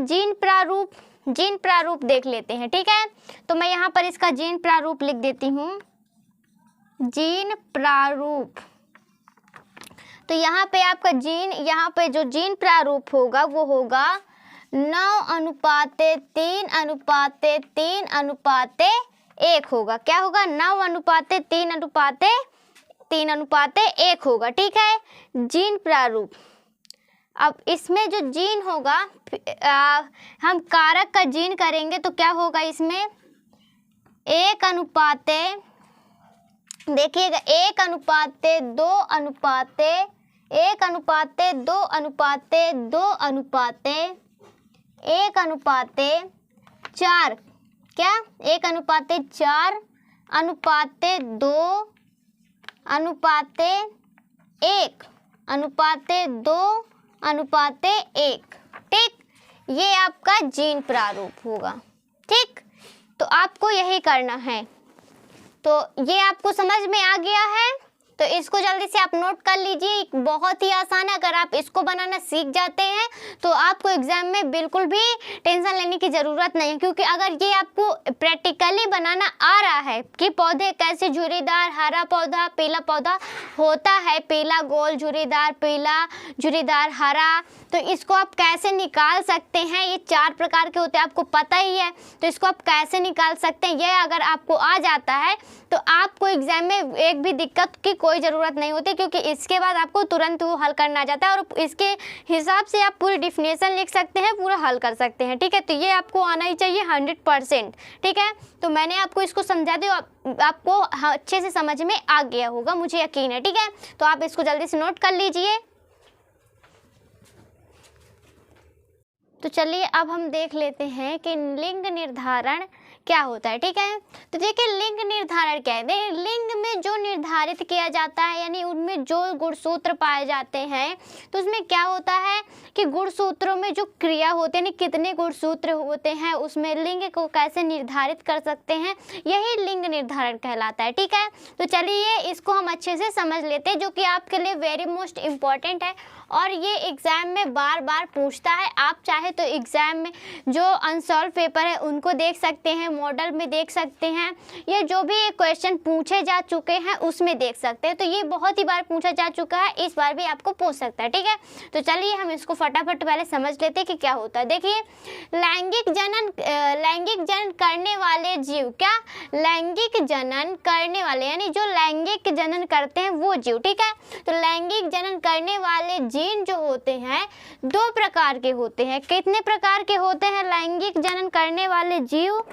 जीन प्रारूप देख लेते हैं, ठीक है। तो मैं यहाँ पर इसका जीन प्रारूप लिख देती हूँ, जीन प्रारूप। तो यहाँ पे आपका यहाँ पे जो जीन प्रारूप होगा वो होगा 9:3:3:1 होगा। क्या होगा, 9:3:3:1 होगा, ठीक है, जीन प्रारूप। अब इसमें जो जीन होगा हम कारक का जीन करेंगे तो क्या होगा, इसमें 1:, देखिएगा 1:2:2:2:1:4, क्या 1:4:1:2:1:1, ठीक। ये आपका जीन प्रारूप होगा, ठीक। तो आपको यही करना है। तो ये आपको समझ में आ गया है, तो इसको जल्दी से आप नोट कर लीजिए, बहुत ही आसान है। अगर आप इसको बनाना सीख जाते हैं तो आपको एग्जाम में बिल्कुल भी टेंशन लेने की ज़रूरत नहीं है, क्योंकि अगर ये आपको प्रैक्टिकली बनाना आ रहा है कि पौधे कैसे झुर्रीदार, हरा पौधा, पीला पौधा होता है, पीला गोल झुर्रीदार, पीला झुर्रीदार हरा, तो इसको आप कैसे निकाल सकते हैं, ये 4 प्रकार के होते हैं, आपको पता ही है। तो इसको आप कैसे निकाल सकते हैं, ये अगर आपको आ जाता है तो आपको एग्जाम में एक भी दिक्कत की कोई ज़रूरत नहीं होती, क्योंकि इसके बाद आपको तुरंत वो हल करना आ जाता है और इसके हिसाब से आप पूरी डिफिनेशन लिख सकते हैं, पूरा हल कर सकते हैं, ठीक है। तो ये आपको आना ही चाहिए 100%, ठीक है। तो मैंने आपको इसको समझा दिया, आपको अच्छे से समझ में आ गया होगा, मुझे यकीन है, ठीक है। तो आप इसको जल्दी से नोट कर लीजिए। तो चलिए अब हम देख लेते हैं कि लिंग निर्धारण क्या होता है, ठीक है। तो देखिए लिंग निर्धारण क्या है, लिंग में जो निर्धारित किया जाता है, यानी उनमें जो गुणसूत्र पाए जाते हैं, तो उसमें क्या होता है कि गुणसूत्रों में जो क्रिया होते हैं, कितने गुणसूत्र होते हैं, उसमें लिंग को कैसे निर्धारित कर सकते हैं, यही लिंग निर्धारण कहलाता है, ठीक है। तो चलिए इसको हम अच्छे से समझ लेते हैं, जो कि आपके लिए वेरी मोस्ट इम्पॉर्टेंट है और ये एग्ज़ाम में बार बार पूछता है। आप चाहे तो एग्ज़ाम में जो अनसॉल्व पेपर है उनको देख सकते हैं, मॉडल में देख सकते हैं, ये जो भी क्वेश्चन पूछे जा चुके हैं उसमें देख सकते हैं। तो ये बहुत ही बार पूछा जा चुका है, इस बार भी आपको पूछ सकता है, ठीक है। तो चलिए हम इसको फटाफट पहले समझ लेते हैं कि क्या होता है। देखिए लैंगिक जनन करने वाले जीव, क्या लैंगिक जनन करने वाले, यानी जो लैंगिक जनन करते हैं वो जीव, ठीक है। तो लैंगिक जनन करने वाले जीन जो होते हैं 2 प्रकार के होते हैं। कितने प्रकार के होते हैं लैंगिक जनन करने वाले जीव?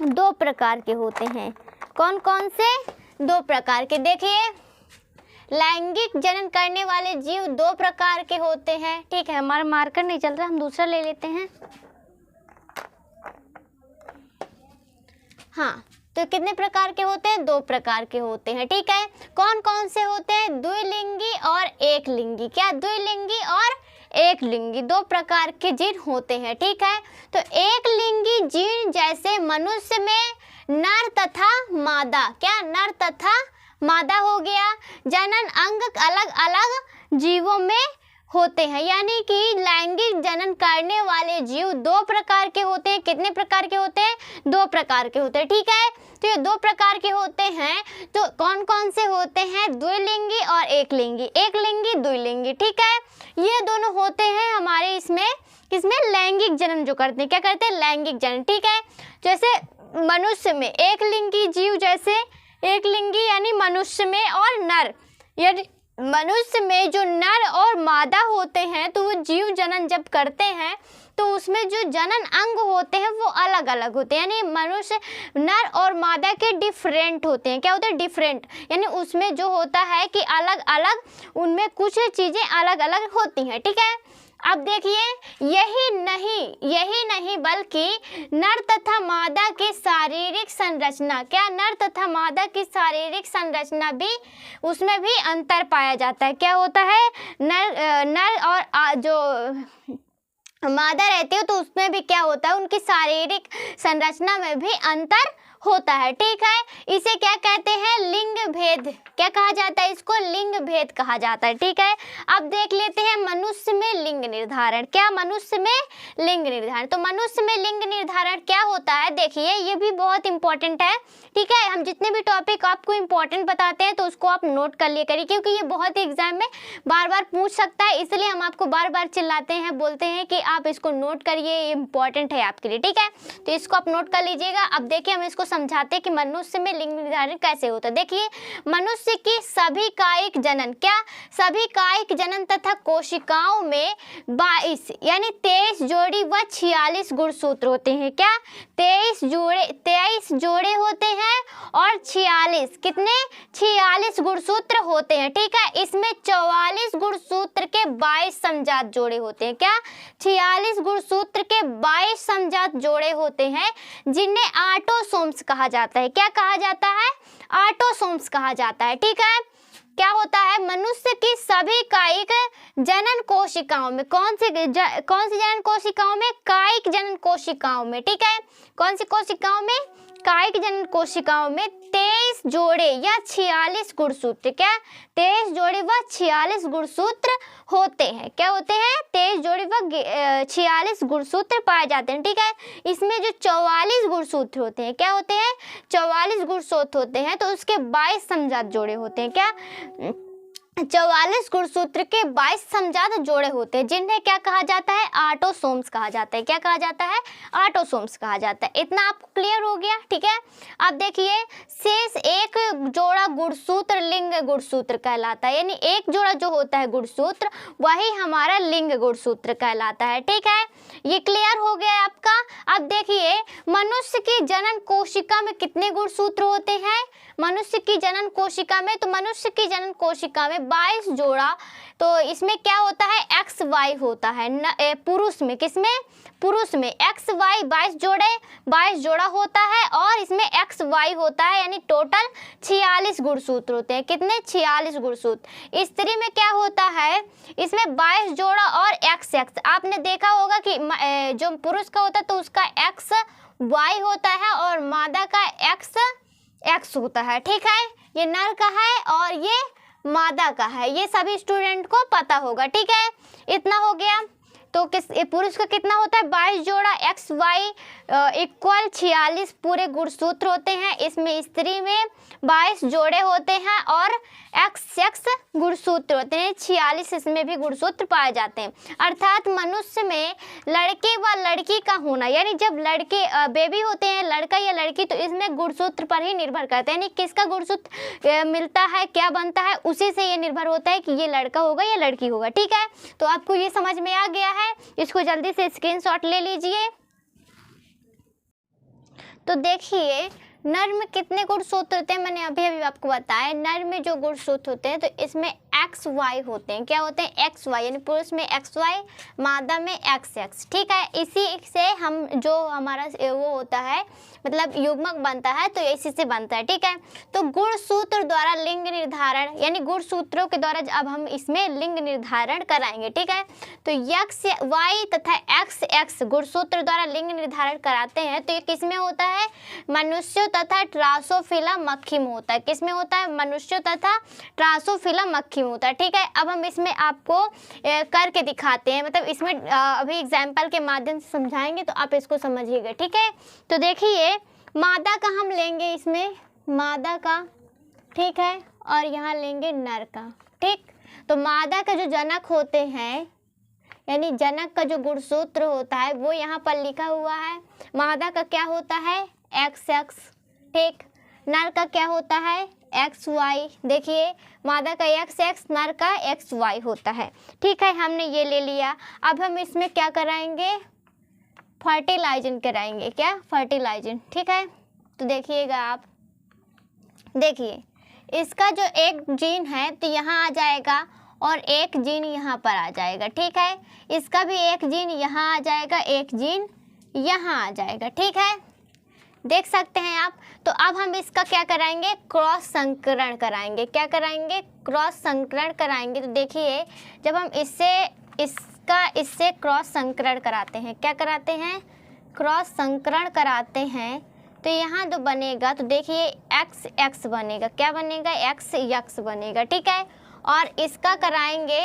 2 प्रकार के होते हैं। कौन कौन से? 2 प्रकार के। देखिए लैंगिक जनन करने वाले जीव 2 प्रकार के होते हैं, ठीक है। हमारा मार्कर नहीं चल रहा, हम दूसरा ले लेते हैं। हाँ, तो कितने प्रकार के होते हैं? 2 प्रकार के होते हैं, ठीक है। कौन कौन से होते हैं? द्विलिंगी और एकलिंगी। क्या? द्विलिंगी और एकलिंगी, 2 प्रकार के जीन होते हैं, ठीक है। तो एकलिंगी जीन जैसे मनुष्य में नर तथा मादा, क्या? नर तथा मादा हो गया। जनन अंग अलग अलग जीवों में होते हैं, यानी कि लैंगिक जनन करने वाले जीव 2 प्रकार के होते हैं। कितने प्रकार के होते हैं? 2 प्रकार के होते हैं, ठीक है। तो ये 2 प्रकार के होते हैं, तो कौन कौन से होते हैं? द्विलिंगी और एकलिंगी, एकलिंगी द्विलिंगी, ठीक है। ये दोनों होते हैं हमारे इसमें, किसमें? लैंगिक जनन जो करते हैं। क्या करते हैं? लैंगिक जनन, ठीक है। जैसे मनुष्य में एकलिंगी जीव, जैसे एकलिंगी यानी मनुष्य में और नर, यानी मनुष्य में जो नर और मादा होते हैं तो वो जीव जनन जब करते हैं तो उसमें जो जनन अंग होते हैं वो अलग अलग होते हैं, यानी मनुष्य नर और मादा के डिफरेंट होते हैं। क्या होते हैं? डिफरेंट, यानी उसमें जो होता है कि अलग अलग उनमें कुछ चीज़ें अलग अलग होती हैं, ठीक है। अब देखिए, यही नहीं बल्कि नर तथा मादा की शारीरिक संरचना, क्या? नर तथा मादा की शारीरिक संरचना भी, उसमें भी अंतर पाया जाता है। क्या होता है? नर और जो मादा रहती है तो उसमें भी क्या होता है? उनकी शारीरिक संरचना में भी अंतर होता है, ठीक है। इसे क्या कहते हैं? लिंग भेद। क्या कहा जाता है? इसको लिंग भेद कहा जाता है, ठीक है। अब देख लेते हैं मनुष्य में लिंग निर्धारण। क्या? मनुष्य में लिंग निर्धारण। तो मनुष्य में लिंग निर्धारण क्या होता है? देखिए, ये भी बहुत इंपॉर्टेंट है, ठीक है। हम जितने भी टॉपिक आपको इंपॉर्टेंट बताते हैं तो उसको आप नोट कर लिया करिए, क्योंकि ये बहुत एग्जाम में बार बार पूछ सकता है, इसलिए हम आपको बार बार चिल्लाते हैं, बोलते हैं कि आप इसको नोट करिए, ये इंपॉर्टेंट है आपके लिए, ठीक है। तो इसको आप नोट कर लीजिएगा। अब देखिए, हम इसको समझाते हैं कि मनुष्य में लिंग निर्धारण कैसे होता है। देखिए, मनुष्य की सभी कायिक जनन, क्या? सभी कायिक जनन तथा कोशिकाओं में 22 यानी 23 जोड़ी व 46 गुणसूत्र होते हैं। क्या? 23 जोड़े होते हैं और 46, कितने? 46 गुणसूत्र होते हैं, ठीक है। इसमें 44 गुणसूत्र के 22 समजात जोड़े होते हैं। क्या? 46 गुणसूत्र के 22 समजात जोड़े होते हैं, जिन्हें ऑटोसोम्स कहा जाता है। क्या कहा जाता है? ऑटोसोम्स कहा जाता है, ठीक है। क्या होता है? मनुष्य की सभी कायिक जनन कोशिकाओं में, कौन सी जनन कोशिकाओं में? कायिक जनन कोशिकाओं में, ठीक है। कौन सी कोशिकाओं में? कायिक जनन कोशिकाओं में 23 जोड़े या 46 गुणसूत्र, क्या? 23 जोड़े व 46 गुणसूत्र होते हैं। क्या होते हैं? 23 जोड़े व 46 गुणसूत्र पाए जाते हैं, ठीक है। इसमें जो 44 गुणसूत्र होते हैं, क्या होते हैं? 44 गुणसूत्र होते हैं, तो उसके 22 समजात जोड़े होते हैं। क्या? 44 गुणसूत्र के 22 समजात जोड़े होते हैं, जिन्हें क्या कहा जाता है? ऑटोसोम्स कहा जाता है। क्या कहा जाता है? ऑटोसोम्स कहा जाता है। इतना आपको क्लियर हो गया, ठीक है। अब देखिए, शेष एक जोड़ा गुणसूत्र लिंग गुणसूत्र कहलाता है, यानी एक जोड़ा जो होता है गुणसूत्र वही हमारा लिंग गुणसूत्र कहलाता है, ठीक है। ये क्लियर हो गया आपका। अब देखिए, मनुष्य की जनन कोशिका में कितने गुणसूत्र होते हैं? मनुष्य की जनन कोशिका में, तो मनुष्य की जनन कोशिका में 22 जोड़ा, तो इसमें क्या होता है? एक्स वाई होता है। पुरुष में, किसमें? पुरुष में एक्स वाई 22 जोड़ा होता है, और इसमें एक्स वाई होता है, यानी टोटल 46 गुणसूत्र होते हैं। कितने? 46 गुणसूत्र। स्त्री में क्या होता है? इसमें 22 जोड़ा और एक्स। आपने देखा होगा कि जो पुरुष का होता है तो उसका एक्स वाई होता है और मादा का एक्स होता है, ठीक है। ये नर का है और ये मादा का है, ये सभी स्टूडेंट को पता होगा, ठीक है। इतना हो गया। तो पुरुष का कितना होता है? 22 जोड़ा एक्स वाई इक्वल 46 पूरे गुणसूत्र होते हैं। इसमें स्त्री में 22 जोड़े होते हैं और एक्स गुणसूत्र होते हैं, 46 इसमें भी गुणसूत्र पाए जाते हैं। अर्थात मनुष्य में लड़के व लड़की का होना, यानी जब लड़के बेबी होते हैं, लड़का या लड़की, तो इसमें गुणसूत्र पर ही निर्भर करता है, यानी किसका गुणसूत्र मिलता है, क्या बनता है, उसी से ये निर्भर होता है कि ये लड़का होगा या लड़की होगा, ठीक है। तो आपको ये समझ में आ गया है, इसको जल्दी से स्क्रीनशॉट ले लीजिए। तो देखिए, नर में कितने गुणसूत्र होते हैं? मैंने अभी आपको बताया, नर में जो गुणसूत्र होते हैं तो इसमें XY होते हैं। क्या होते हैं? XY, यानी पुरुष में XY, मादा में XX। ठीक है, इसी से हम जो हमारा वो होता है मतलब युग्मक बनता है तो इसी से बनता है। ठीक है, तो गुणसूत्र द्वारा लिंग निर्धारण, यानी गुणसूत्रों के द्वारा अब हम इसमें लिंग निर्धारण कराएंगे। ठीक है, तो XY तथा XX गुणसूत्र द्वारा लिंग निर्धारण कराते हैं तो ये किसमें होता है? मनुष्यों तथा ड्रोसोफिला मक्खी में होता है। किसमें होता है? मनुष्यों तथा ड्रोसोफिला मक्खी में होता है। ठीक है, अब हम इसमें आपको करके दिखाते हैं, मतलब इसमें अभी एग्जाम्पल के माध्यम से समझाएंगे तो आप इसको समझिएगा। ठीक है, तो देखिए मादा का हम लेंगे, इसमें मादा का, ठीक है, और यहाँ लेंगे नर का। ठीक, तो मादा का जो जनक होते हैं, यानी जनक का जो गुणसूत्र होता है वो यहाँ पर लिखा हुआ है। मादा का क्या होता है? XX। ठीक, नर का क्या होता है? XY। देखिए मादा का XX, नर का XY होता है। ठीक है, हमने ये ले लिया। अब हम इसमें क्या कराएंगे? फर्टिलाइजन कराएंगे। क्या? फर्टिलाइजन। ठीक है, तो देखिएगा आप, देखिए इसका जो एक जीन है तो यहाँ आ जाएगा और एक जीन यहाँ पर आ जाएगा। ठीक है, इसका भी एक जीन यहाँ आ जाएगा, एक जीन यहाँ आ जाएगा। ठीक है, देख सकते हैं आप। तो अब हम इसका क्या कराएंगे? क्रॉस संकरण कराएंगे। क्या कराएंगे? क्रॉस संकरण कराएंगे। तो देखिए जब हम इससे क्रॉस संकरण कराते हैं, क्या कराते हैं? क्रॉस संकरण कराते हैं तो यहाँ जो बनेगा तो देखिए XX बनेगा। क्या बनेगा? XX बनेगा। ठीक है, और इसका कराएंगे,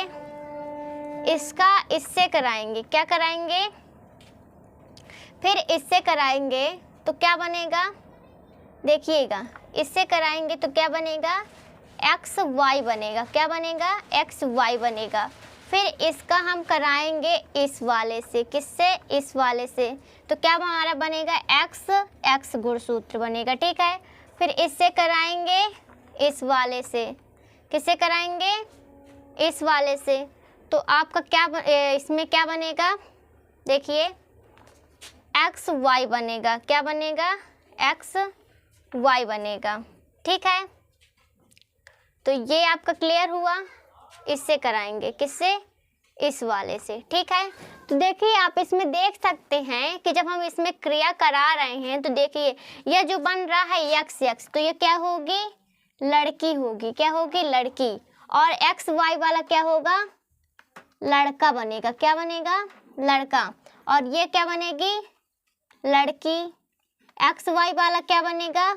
इसका इससे कराएंगे। क्या कराएंगे? फिर इससे कराएंगे तो क्या बनेगा? देखिएगा इससे कराएंगे तो क्या बनेगा? XY बनेगा। क्या बनेगा? XY बनेगा। फिर इसका हम कराएंगे इस वाले से। किससे? इस वाले से। तो क्या हमारा बनेगा? XX गुणसूत्र बनेगा। ठीक है, फिर इससे कराएंगे इस वाले से। किससे कराएंगे? इस वाले से। तो आपका क्या इसमें क्या बनेगा? देखिए XY बनेगा। क्या बनेगा? XY बनेगा। ठीक है, तो ये आपका क्लियर हुआ। इससे कराएंगे। किससे? इस वाले से। ठीक है, तो देखिए आप इसमें देख सकते हैं कि जब हम इसमें क्रिया करा रहे हैं तो देखिए यह जो बन रहा है XX, तो ये क्या होगी? लड़की होगी। क्या होगी? लड़की। और XY वाला क्या होगा? लड़का बनेगा। क्या बनेगा? लड़का। और ये क्या बनेगी? लड़की। XY वाला क्या बनेगा?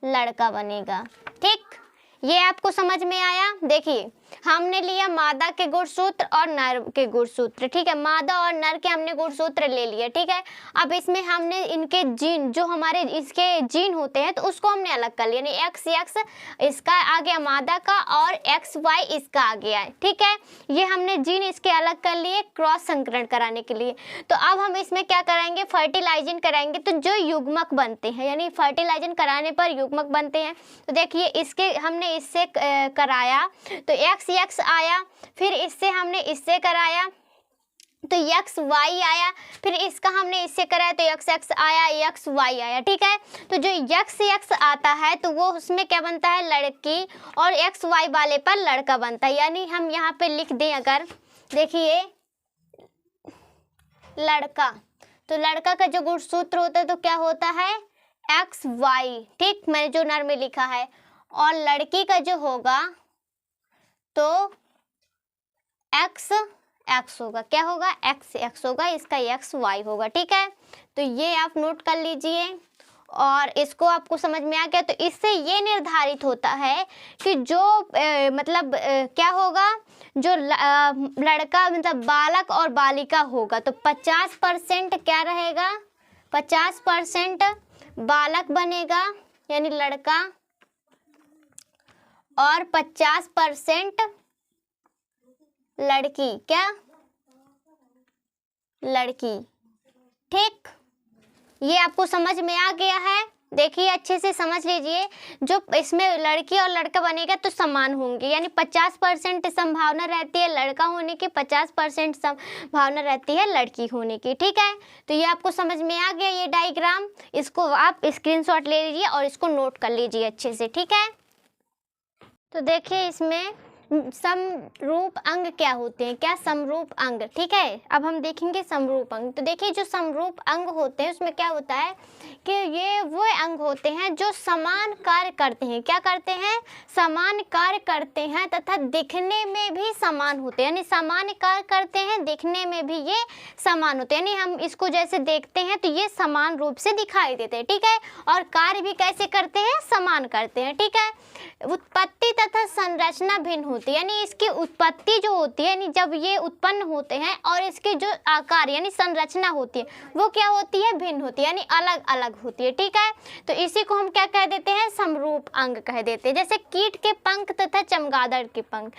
लड़का बनेगा। ठीक, ये आपको समझ में आया। देखिए हमने लिया मादा के गुणसूत्र और नर के गुणसूत्र। ठीक है, मादा और नर के हमने गुणसूत्र ले लिए। ठीक है, अब इसमें हमने इनके जीन, जो हमारे इसके जीन होते हैं तो उसको हमने अलग कर लिया, यानी XX इसका आ गया मादा का और XY इसका आ गया है। ठीक है, ये हमने जीन इसके अलग कर लिए क्रॉस संकरण कराने के लिए। तो अब हम इसमें क्या कराएंगे? फर्टिलाइजन कराएंगे। तो जो युग्मक बनते हैं, यानी फर्टिलाइजन कराने पर युग्मक बनते हैं। तो देखिए इसके हमने इससे कराया तो XX आया, फिर इससे हमने इससे कराया तो XY आया, फिर इसका हमने इससे कराया तो XX आया, XY आया। ठीक है, तो जो XX आता है तो वो उसमें क्या बनता है? लड़की, और XY वाले पर लड़का बनता है। यानी हम यहाँ पे लिख दें अगर, देखिए लड़का, तो लड़का का जो गुणसूत्र होता है तो क्या होता है? XY। ठीक, मैंने जो नर में लिखा है। और लड़की का जो होगा तो XX होगा। क्या होगा? XX होगा, इसका XY होगा। ठीक है, तो ये आप नोट कर लीजिए और इसको आपको समझ में आ गया। तो इससे ये निर्धारित होता है कि जो क्या होगा? जो लड़का मतलब बालक और बालिका होगा तो 50% क्या रहेगा? 50% बालक बनेगा यानी लड़का, और 50% लड़की। क्या? लड़की। ठीक, ये आपको समझ में आ गया है। देखिए अच्छे से समझ लीजिए, जो इसमें लड़की और लड़का बनेगा तो समान होंगे, यानी 50% संभावना रहती है लड़का होने की, 50% संभावना रहती है लड़की होने की। ठीक है, तो ये आपको समझ में आ गया ये डायग्राम। इसको आप स्क्रीनशॉट ले लीजिए और इसको नोट कर लीजिए अच्छे से। ठीक है, तो देखिए इसमें समरूप अंग क्या होते हैं, क्या समरूप अंग, ठीक है। अब हम देखेंगे समरूप अंग। तो देखिए जो समरूप अंग होते हैं उसमें क्या होता है कि ये वो अंग होते हैं जो समान कार्य करते हैं। क्या करते हैं, समान कार्य करते हैं तथा दिखने में भी समान होते हैं, यानी समान कार्य करते हैं, दिखने में भी ये समान होते हैं, यानी हम इसको जैसे देखते हैं तो ये समान रूप से दिखाई देते हैं, ठीक है। और कार्य भी कैसे करते हैं, समान करते हैं, ठीक है। उत्पत्ति तथा संरचना भिन्न होती है, यानी इसकी उत्पत्ति जो होती है, यानी जब ये उत्पन्न होते हैं और इसके जो आकार यानी संरचना होती है वो क्या होती है, भिन्न होती है, यानी अलग अलग होती है, ठीक है। तो इसी को हम क्या कह देते हैं, समरूप अंग कह देते हैं। जैसे कीट के पंख तथा चमगादड़ के पंख,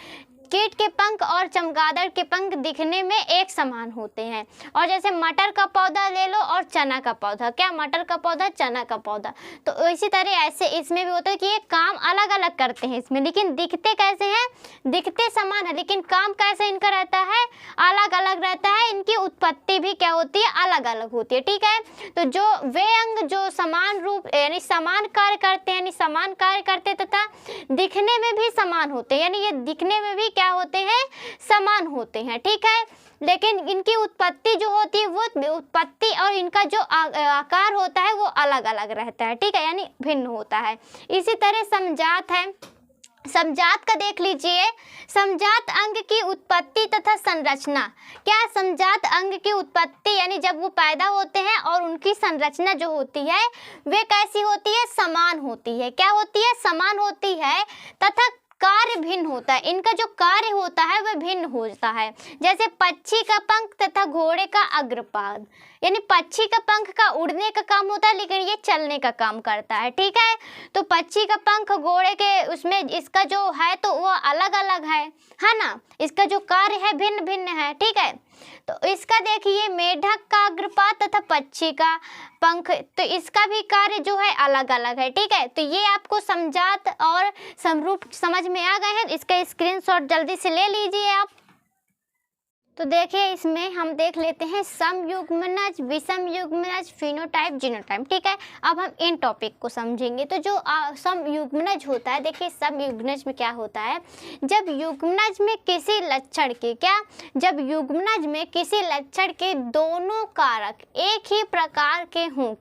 कीट के पंख और चमगादड़ के पंख दिखने में एक समान होते हैं। और जैसे मटर का पौधा ले लो और चना का पौधा, क्या मटर का पौधा, चना का पौधा, तो इसी तरह ऐसे इसमें भी होता है कि ये काम अलग अलग करते हैं इसमें, लेकिन दिखते कैसे हैं, दिखते समान है, लेकिन काम कैसे इनका रहता है, अलग अलग रहता है। इनकी उत्पत्ति भी क्या होती है, अलग अलग होती है, ठीक है। तो जो वे अंग जो समान रूप यानी समान कार्य करते हैं, यानी समान कार्य करते तथा दिखने में भी समान होते हैं, यानी ये दिखने में भी क्या होते हैं, समान होते हैं, ठीक है। लेकिन इनकी उत्पत्ति जो होती है वो उत्पत्ति और इनका जो आकार होता है वो अलग अलग रहता है, ठीक है, यानी भिन्न होता है। इसी तरह समजात है, समजात का देख लीजिए। समजात अंग की उत्पत्ति तथा संरचना, क्या समजात अंग की उत्पत्ति यानी जब वो पैदा होते हैं और उनकी संरचना जो होती है वे कैसी होती है, समान होती है, क्या होती है, समान होती है तथा कार्य भिन्न होता है, इनका जो कार्य होता है वह भिन्न होता है। जैसे पक्षी का पंख तथा घोड़े का अग्रपाद, यानी पक्षी का पंख का उड़ने का काम होता है लेकिन ये चलने का काम करता है, ठीक है। तो पक्षी का पंख घोड़े के उसमें इसका जो है तो वो अलग अलग है ना, इसका जो कार्य है भिन्न भिन्न है, ठीक है। तो इसका देखिए मेढक का अग्रपाद तथा पक्षी का पंख, तो इसका भी कार्य जो है अलग अलग है, ठीक है। तो ये आपको समजात और समरूप समझ में आ गए हैं, इसका स्क्रीनशॉट जल्दी से ले लीजिए आप। तो देखिए इसमें हम देख लेते हैं समयुग्मनज, विषमयुग्मनज, फिनोटाइप, जीनोटाइप, ठीक है। अब हम इन टॉपिक को समझेंगे। तो जो समयुग्मनज होता है, देखिए समयुग्मनज में क्या होता है, जब युग्मनज में किसी लक्षण के जब युग्मनज में किसी लक्षण के दोनों कारक एक ही प्रकार के हों,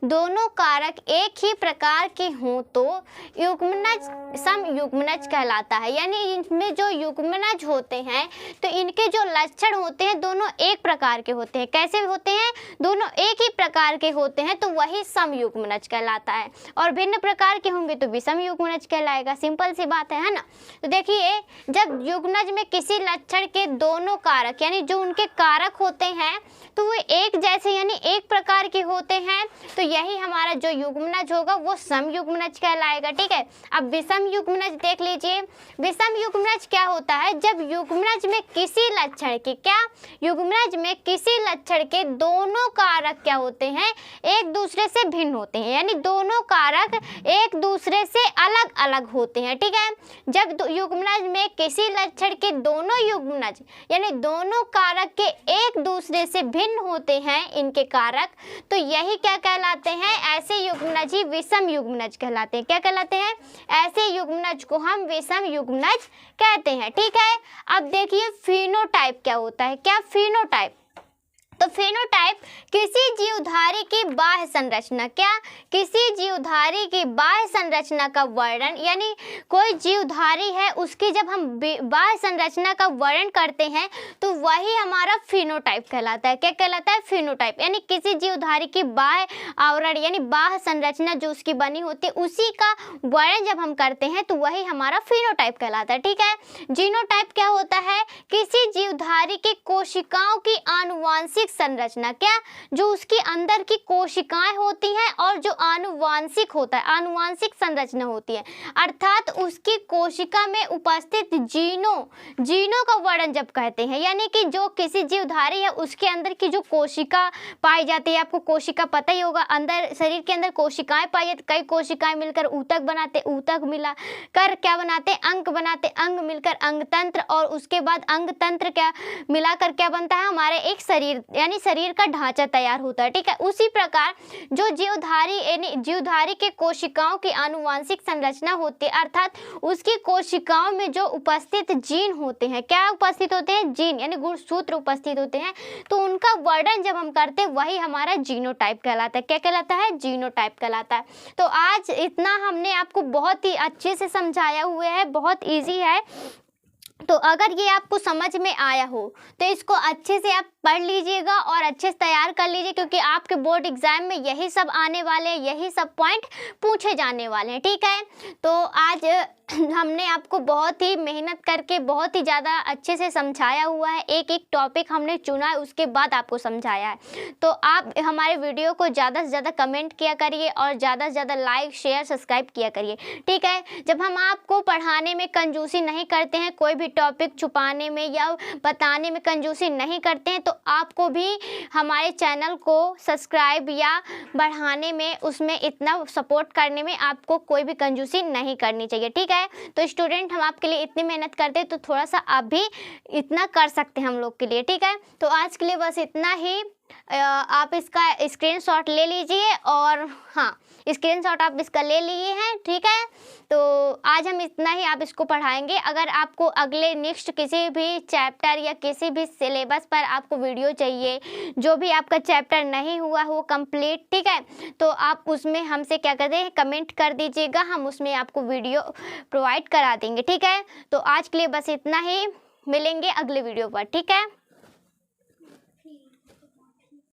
दोनों कारक एक ही प्रकार के हों तो युग्मनज समयुग्मनज कहलाता है। यानी इनमें जो युग्मनज होते हैं तो इनके जो लक्षण होते हैं दोनों एक प्रकार के होते हैं। कैसे होते हैं, दोनों एक ही प्रकार के होते हैं तो वही समयुग्मनज कहलाता है। और भिन्न प्रकार के होंगे तो विषमयुग्मनज कहलाएगा, सिंपल सी बात है ना। तो देखिए जब युग्मनज में किसी लक्षण के दोनों कारक यानी जो उनके कारक होते हैं तो वो एक जैसे यानी एक प्रकार के होते हैं तो यही हमारा जो युग्मनज होगा वो समयुग्मनज कहलाएगा, ठीक है। अब विषमयुग्मनज देख लीजिए। विषमयुग्मनज क्या होता है, जब युग्मनज में किसी लक्षण के युग्मनज में किसी लक्षण के दोनों कारक क्या होते हैं, एक दूसरे से भिन्न होते हैं, यानी दोनों कारक एक दूसरे से अलग अलग होते हैं, ठीक है। जब युग्मनज में किसी लक्षण के दोनों युग्मनज यानी दोनों कारक के एक दूसरे से भिन्न होते हैं इनके कारक, तो यही क्या कहलाते हैं, ऐसे युग्मनज ही विषम युग्मनज कहलाते हैं। क्या कहलाते हैं, ऐसे युग्मनज को हम विषम युग्मनज कहते हैं, ठीक है। अब देखिए फिनोटाइप क्या होता है, फिनोटाइप, तो फिनोटाइप किसी जीवधारी की बाह्य संरचना, किसी जीवधारी की बाह्य संरचना का वर्णन, यानी कोई जीवधारी है उसकी जब हम बाह्य संरचना का वर्णन करते हैं तो वही हमारा फिनोटाइप कहलाता है। क्या कहलाता है, फिनोटाइप, यानी किसी जीवधारी की बाह्य आवरण यानी बाह्य संरचना जो उसकी बनी होती है उसी का वर्णन जब हम करते हैं तो वही हमारा फिनोटाइप कहलाता है, ठीक है। जीनोटाइप क्या होता है, किसी जीवधारी की कोशिकाओं की आनुवांशिक संरचना, जो उसके अंदर की कोशिकाएं होती हैं और जो आनुवांशिक होता है, आनुवांशिक संरचना होती है, अर्थात उसकी कोशिका में उपस्थित जीनों का वर्णन जब कहते हैं, यानी कि जो किसी जीवधारी है उसके अंदर की जो कोशिका पाई जाती है, आपको कोशिका पता ही होगा, अंदर शरीर के अंदर कोशिकाएं पाई जाती, कई कोशिकाएं मिलकर ऊतक बनाते, ऊतक मिला कर क्या बनाते, अंग बनाते, अंग मिलकर अंग तंत्र, और उसके बाद अंग तंत्र क्या मिलाकर क्या बनता है, हमारे एक शरीर यानी शरीर का ढांचा तैयार होता है, ठीक है। उसी प्रकार जो जीवधारी यानी जीवधारी के कोशिकाओं की आनुवांशिक संरचना होती है, अर्थात उसकी कोशिकाओं में जो उपस्थित जीन होते हैं, क्या उपस्थित होते हैं, जीन यानी गुणसूत्र उपस्थित होते हैं, तो उनका वर्णन जब हम करते हैं वही हमारा जीनोटाइप कहलाता है। क्या कहलाता है, जीनोटाइप कहलाता है। तो आज इतना हमने आपको बहुत ही अच्छे से समझाया हुआ है, बहुत ईजी है। तो अगर ये आपको समझ में आया हो तो इसको अच्छे से आप पढ़ लीजिएगा और अच्छे से तैयार कर लीजिए, क्योंकि आपके बोर्ड एग्जाम में यही सब आने वाले हैं, यही सब पॉइंट पूछे जाने वाले हैं, ठीक है। तो आज हमने आपको बहुत ही मेहनत करके बहुत ही ज़्यादा अच्छे से समझाया हुआ है, एक एक टॉपिक हमने चुना है उसके बाद आपको समझाया है। तो आप हमारे वीडियो को ज़्यादा से ज़्यादा कमेंट किया करिए और ज़्यादा से ज़्यादा लाइक शेयर सब्सक्राइब किया करिए, ठीक है। जब हम आपको पढ़ाने में कंजूसी नहीं करते हैं, कोई भी टॉपिक छुपाने में या बताने में कंजूसी नहीं करते हैं, तो आपको भी हमारे चैनल को सब्सक्राइब या बढ़ाने में, उसमें इतना सपोर्ट करने में आपको कोई भी कंजूसी नहीं करनी चाहिए, ठीक है। तो स्टूडेंट, हम आपके लिए इतनी मेहनत करते हैं तो थोड़ा सा आप भी इतना कर सकते हैं हम लोग के लिए, ठीक है। तो आज के लिए बस इतना ही। आप इसका स्क्रीनशॉट ले लीजिए और हाँ, स्क्रीनशॉट आप इसका ले लिए हैं, ठीक है। तो आज हम इतना ही आप इसको पढ़ाएंगे। अगर आपको अगले नेक्स्ट किसी भी चैप्टर या किसी भी सिलेबस पर आपको वीडियो चाहिए, जो भी आपका चैप्टर नहीं हुआ हो कंप्लीट, ठीक है, तो आप उसमें हमसे क्या कर दें, कमेंट कर दीजिएगा, हम उसमें आपको वीडियो प्रोवाइड करा देंगे, ठीक है। तो आज के लिए बस इतना ही, मिलेंगे अगले वीडियो पर, ठीक है।